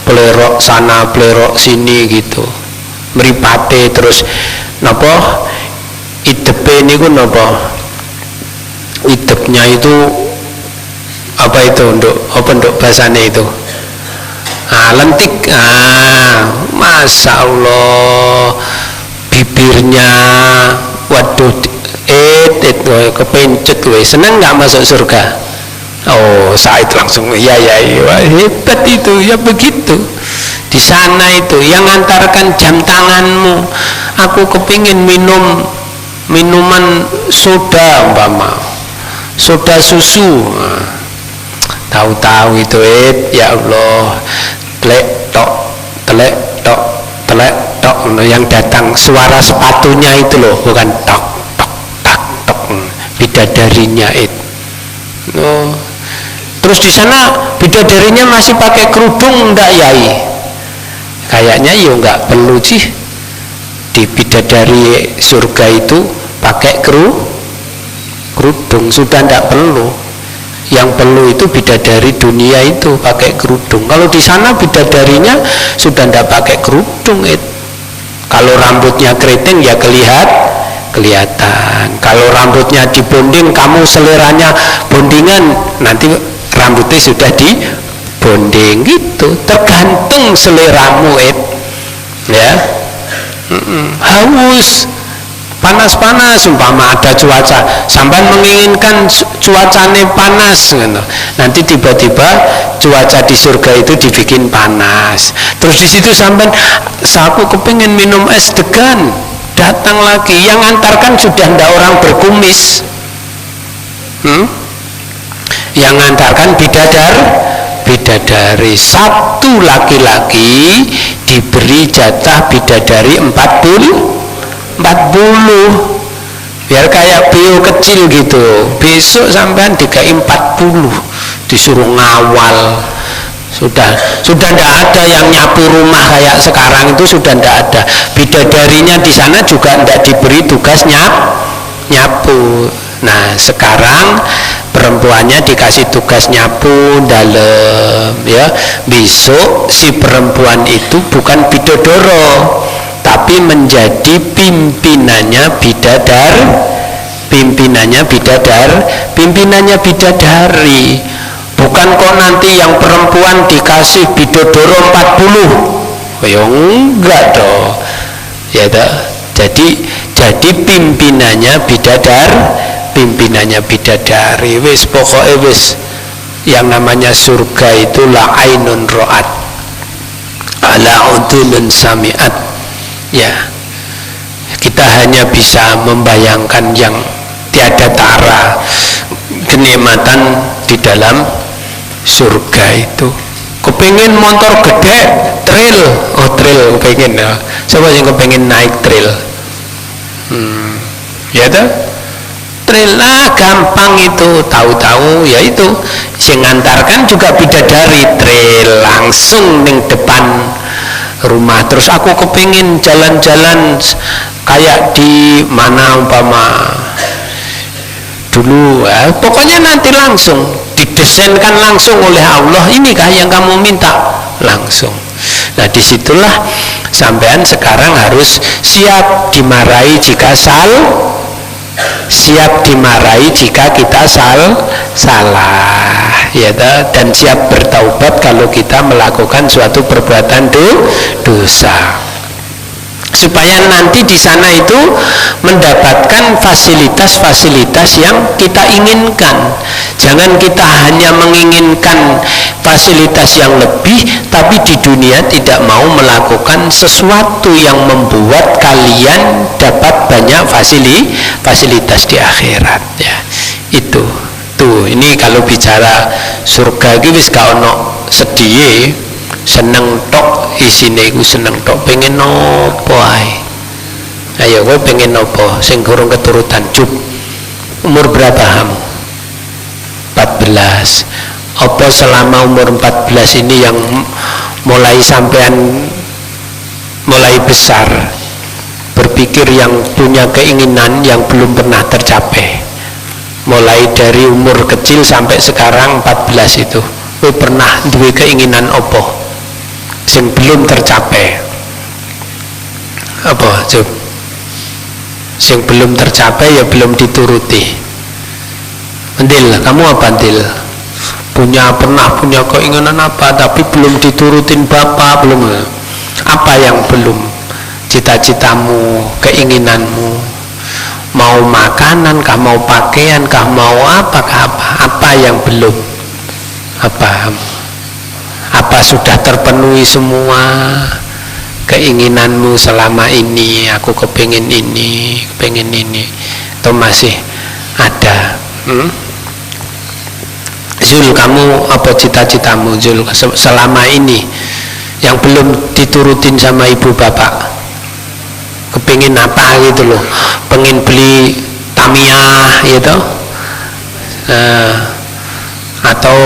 pelerok sana pelerok sini gitu, meripate terus napa idepe niku napa, idepnya itu apa itu untuk bahasanya itu lentik, masya Allah, bibirnya waduh kepencet, seneng nggak masuk surga? Oh, Said langsung ya hebat itu, ya begitu. Di sana itu yang ngantarkan jam tanganmu, aku kepingin minuman soda umpama, soda susu, tahu-tahu itu ya Allah, telek tok yang datang suara sepatunya itu loh, bukan tok bidadarinya itu. Terus di sana bidadarinya masih pakai kerudung enggak yai? Kayaknya ya enggak perlu sih, di bidadari surga itu pakai kerudung, sudah enggak perlu. Yang perlu itu bidadari dunia itu pakai kerudung. Kalau di sana bidadarinya sudah enggak pakai kerudung itu. Kalau rambutnya keriting ya kelihatan. Kalau rambutnya dibonding, kamu seleranya bondingan, nanti rambutnya sudah dibonding gitu. Tergantung seleramu ya. Haus, panas umpama ada cuaca, sampai menginginkan cuacanya panas gitu. Nanti tiba-tiba cuaca di surga itu dibikin panas. Terus di situ sampai aku kepingin minum es degan, datang lagi, yang antarkan sudah ndak orang berkumis, yang antarkan bidadari satu laki-laki diberi jatah bidadari 40, biar kayak bio kecil gitu. Besok sampean dikai 40, disuruh ngawal. Sudah tidak ada yang nyapu rumah kayak sekarang itu, sudah tidak ada. Bidadarinya di sana juga tidak diberi tugas nyapu. Nah sekarang perempuannya dikasih tugas nyapu dalam ya. Besok si perempuan itu bukan bidodoro, tapi menjadi pimpinannya bidadari. Bukan kok nanti yang perempuan dikasih bidodoro 40, ya enggak dong ya toh. Jadi pimpinannya bidadari. Wis pokoknya wis, yang namanya surga itu la ainun ro'at ala udhunun sami'at ya. Kita hanya bisa membayangkan yang tiada tara kenikmatan di dalam surga itu. Kepingin motor gede, trail kepingin ya. Siapa yang kepingin naik trail? Ya toh, trail gampang itu, tahu-tahu ya itu sing ngantarkan juga bidadari, trail langsung ning depan rumah. Terus aku kepingin jalan-jalan kayak di mana umpama dulu pokoknya nanti langsung didesainkan langsung oleh Allah, inikah yang kamu minta, langsung. Nah disitulah sampean sekarang harus siap dimarahi jika kita salah ya, dan siap bertaubat kalau kita melakukan suatu perbuatan dosa, supaya nanti di sana itu mendapatkan fasilitas-fasilitas yang kita inginkan. Jangan kita hanya menginginkan fasilitas yang lebih, tapi di dunia tidak mau melakukan sesuatu yang membuat kalian dapat banyak fasilitas di akhirat ya. Itu Tuh, ini kalau bicara surga iki wis gak ono sedih, seneng tok isine iku seneng tok, pengen nopo ae. Ayo kowe pengen nopo sing gorong keturutan Cuk. Umur berapa kamu? 14. Apa selama umur 14 ini yang mulai sampean mulai besar berpikir yang punya keinginan yang belum pernah tercapai, mulai dari umur kecil sampai sekarang 14 itu kowe pernah duwe keinginan apa sing belum tercapai? Apa Cuk? Sing belum tercapai ya belum dituruti. Ndil, kamu apa Ndil? Pernah punya keinginan apa tapi belum diturutin bapak, belum? Apa yang belum? Cita-citamu, keinginanmu, mau makanan kah, mau pakaian kah, mau apa yang belum? Apa sudah terpenuhi semua keinginanmu selama ini? Aku kepingin ini, atau masih ada? Zul, kamu apa cita-citamu Zul selama ini yang belum diturutin sama ibu bapak? Kepingin apa gitu loh, pengen beli Tamiya gitu, atau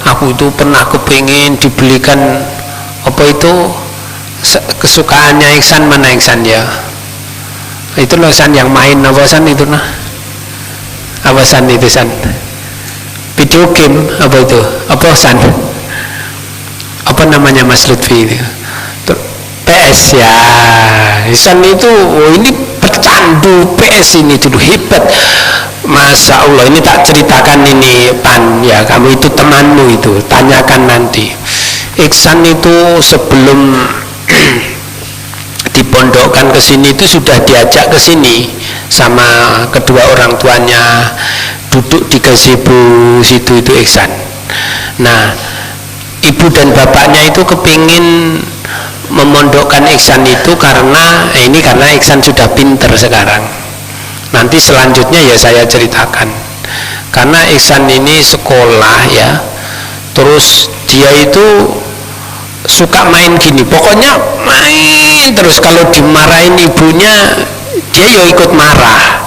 aku itu pernah kepingin dibelikan apa itu kesukaannya Iksan, mana Iksan ya, itu loh San yang main apa San itu nah, apa San itu San, video game apa itu, apa San, apa namanya Mas Lutfi itu, PS ya. Iksan itu ini pecandu PS ini dulu, hebat. Masya Allah, ini tak ceritakan ini Pan ya, kamu itu temanmu itu, tanyakan nanti. Iksan itu sebelum dipondokkan ke sini itu sudah diajak ke sini sama kedua orang tuanya, duduk di gazebo situ itu Iksan. Nah, ibu dan bapaknya itu kepingin memondokkan Iksan itu karena Iksan sudah pinter sekarang. Nanti selanjutnya ya saya ceritakan. Karena Iksan ini sekolah ya, terus dia itu suka main gini, pokoknya main terus, kalau dimarahin ibunya dia ya ikut marah,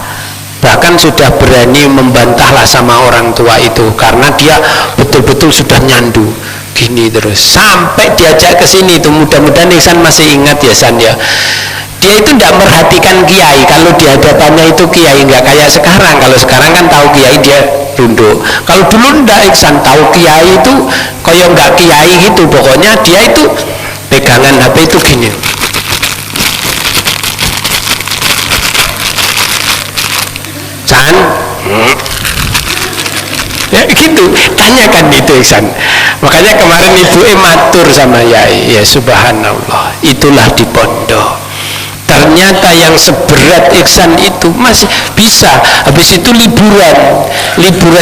bahkan sudah berani membantah lah sama orang tua itu karena dia betul-betul sudah nyandu gini terus, sampai diajak ke sini itu. Mudah-mudahan Iksan masih ingat ya San ya, dia itu tidak merhatikan kiai, kalau di hadapannya itu kiai, nggak kayak sekarang. Kalau sekarang kan tahu kiai dia tunduk, kalau dulu ndak Iksan tahu kiai itu kayak nggak kiai gitu, pokoknya dia itu pegangan HP itu gini, San ya gitu, tanyakan itu Iksan. Makanya kemarin ibu matur sama Yai, ya subhanallah, itulah di pondok ternyata yang seberat Iksan itu masih bisa. Habis itu liburan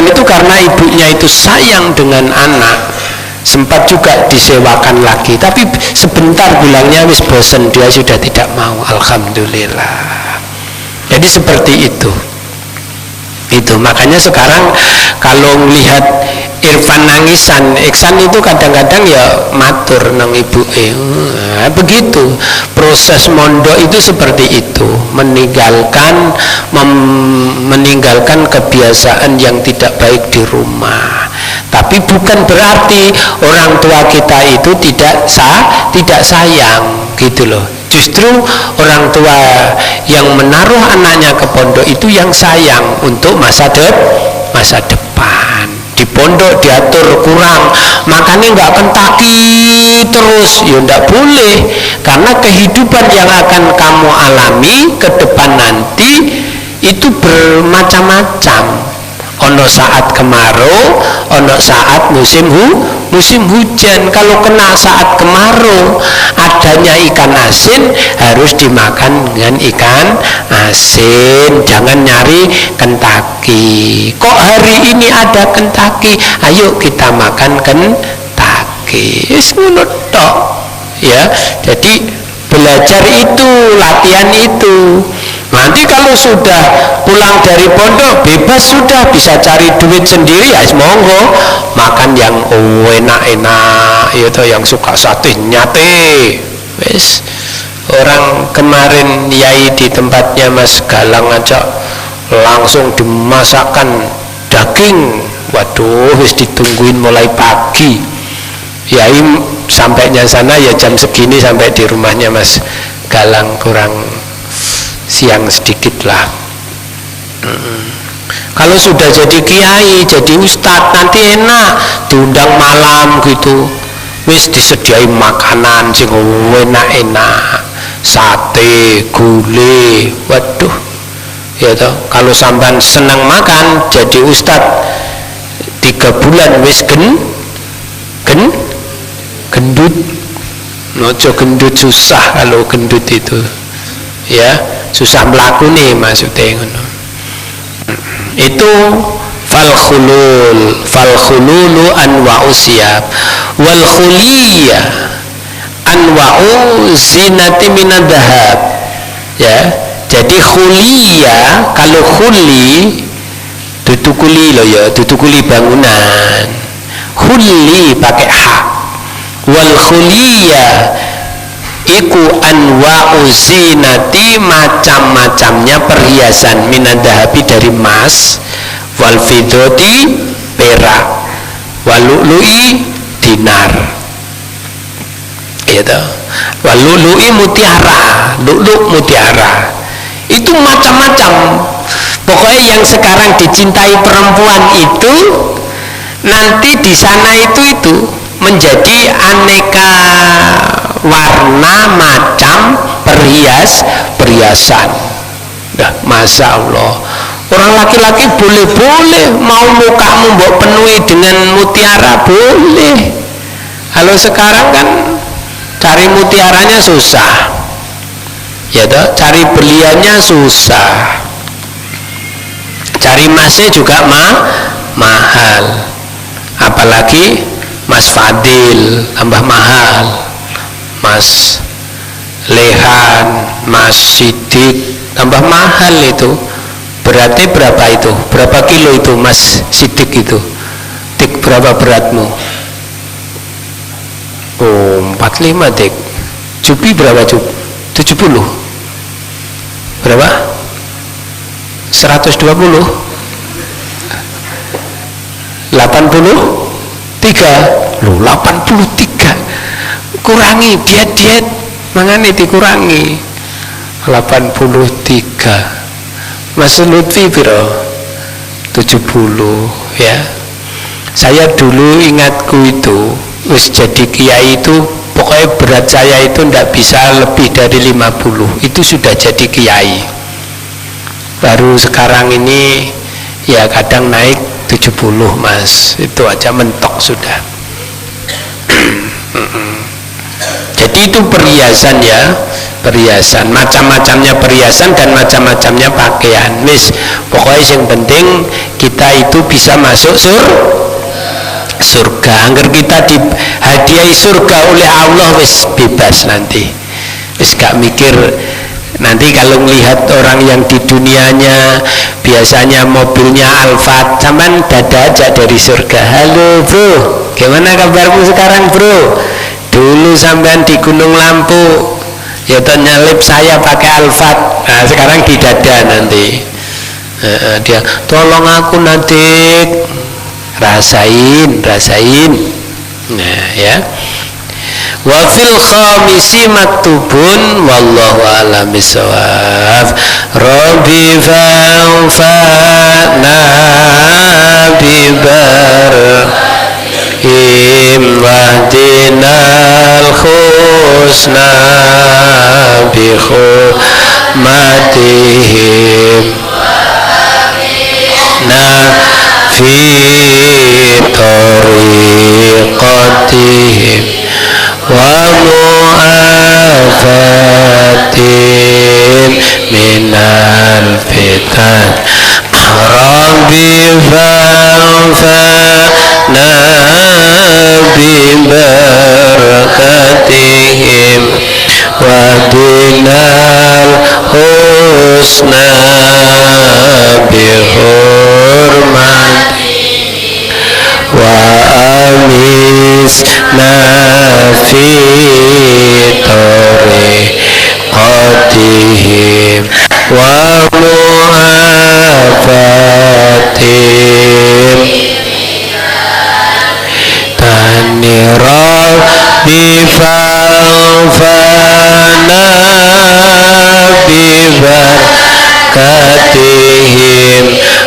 itu karena ibunya itu sayang dengan anak, sempat juga disewakan lagi, tapi sebentar bilangnya wis bosen, dia sudah tidak mau. Alhamdulillah. Jadi seperti itu. Makanya sekarang kalau melihat Irfan nangisan, Iksan itu kadang-kadang ya matur nang ibu. Begitu proses mondok itu seperti itu, meninggalkan kebiasaan yang tidak baik di rumah. Tapi bukan berarti orang tua kita itu tidak sayang gitu loh. Justru orang tua yang menaruh anaknya ke pondok itu yang sayang untuk masa depan. Di pondok diatur kurang, makannya nggak kentaki terus, ya nggak boleh, karena kehidupan yang akan kamu alami ke depan nanti itu bermacam-macam. Ono saat kemarau, ono saat musim hujan. Kalau kena saat kemarau, adanya ikan asin harus dimakan dengan ikan asin, jangan nyari kentaki. Kok hari ini ada kentaki, ayo kita makan kentaki. Ngono tok ya. Jadi belajar itu, latihan itu. Nanti kalau sudah pulang dari pondok bebas, sudah bisa cari duit sendiri, ya monggo makan yang enak-enak itu, yang suka sate nyate wes. Orang kemarin yai di tempatnya Mas Galang aja langsung dimasakkan daging, waduh wis ditungguin mulai pagi. Yai sampainya sana ya jam segini, sampai di rumahnya Mas Galang kurang siang sedikit lah. Kalau sudah jadi kiai, jadi ustadz, nanti enak diundang malam gitu, wis disediain makanan sing enak-enak, sate, gulai, waduh ya toh. Kalau sampean senang makan jadi ustadz 3 bulan wis gendut. Nojo gendut, susah kalau gendut itu ya, susah melakukan maksudnya ngono. Itu fal khululu anwa'u siyab wal khuliyah anwa'u zinati minad dhahab ya. Jadi khuliyah, kalau khuli tutukuli lo ya, tutukuli bangunan, khuli pakai hak. Wal khuliyah iku anwa'u zinati, macam-macamnya perhiasan, minadahabi dari emas, wal fidoti perak, wal lu'lu'i dinar gitu, wal lu'lu'i mutiara, lu'lu' mutiara, itu macam-macam. Pokoknya yang sekarang dicintai perempuan itu nanti di sana itu menjadi aneka warna macam perhiasan. Dah, Masya Allah, orang laki-laki boleh-boleh mau mukamu mbok penuhi dengan mutiara, boleh. Kalau sekarang kan cari mutiaranya susah ya toh, cari beliannya susah, cari emasnya juga mahal, apalagi Mas Fadil tambah mahal, Mas Lehan, Mas Sidik tambah mahal. Itu berarti berapa itu? Berapa kilo itu Mas Sidik itu? Dik, berapa beratmu? Oh, 45 dik. Cupi berapa cup? 70. Berapa? 120? 83? Loh, 83. Kurangi, diet mangane dikurangi. 83. Mas Lutfi biro 70 ya. Saya dulu ingatku itu wis jadi kiai itu pokoknya berat saya itu ndak bisa lebih dari 50, itu sudah jadi kiai. Baru sekarang ini ya kadang naik 70 Mas, itu aja mentok sudah. Jadi itu perhiasan ya, perhiasan, macam-macamnya perhiasan dan macam-macamnya pakaian. Wis, pokoknya yang penting kita itu bisa masuk surga. Angger kita dihadiahi surga oleh Allah, wis bebas nanti. Wis gak mikir nanti kalau melihat orang yang di dunianya biasanya mobilnya Alphard, cuman dada aja dari surga. Halo bro, gimana kabarmu sekarang bro? Dulu sampean di Gunung Lampu ya nyelip saya pakai Alphard, nah sekarang di dada nanti. Dia tolong aku nanti, rasain. Nah ya. Wa fil khamisi maktubun wallahu a'lam bissawab. Rabbi fa'na bi barakihim wahdinal husna bi hurmatihim na fi tariqatihim wa mu'afatin minal fitan. Rabbi fa'fa'na bibarakatihim wa dinal husna bihurmati wa amisna fi tariqatihim wa mu'afatihim tanira bifa'fana bibarakatihim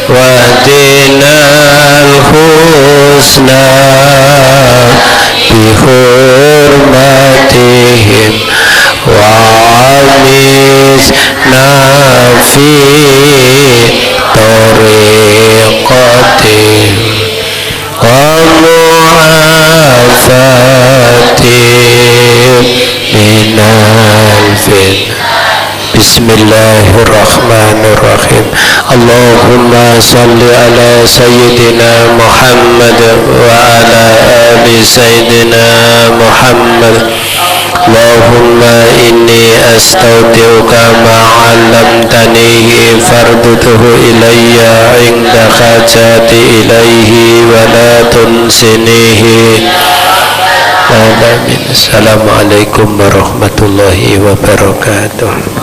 wa dinal husna bihurmatihim wa amisna fi tariqatihim wa mu'afatihim minal fitnah. Bismillahirrahmanirrahim. Allahumma salli ala Sayyidina Muhammad wa ala ali Sayyidina Muhammad. Allahumma inni astaudiuka ma'allamtanihi fardutuhu ilayya inda hajati ilayhi wa la tunsinihi. Amin. Assalamualaikum warahmatullahi wabarakatuh.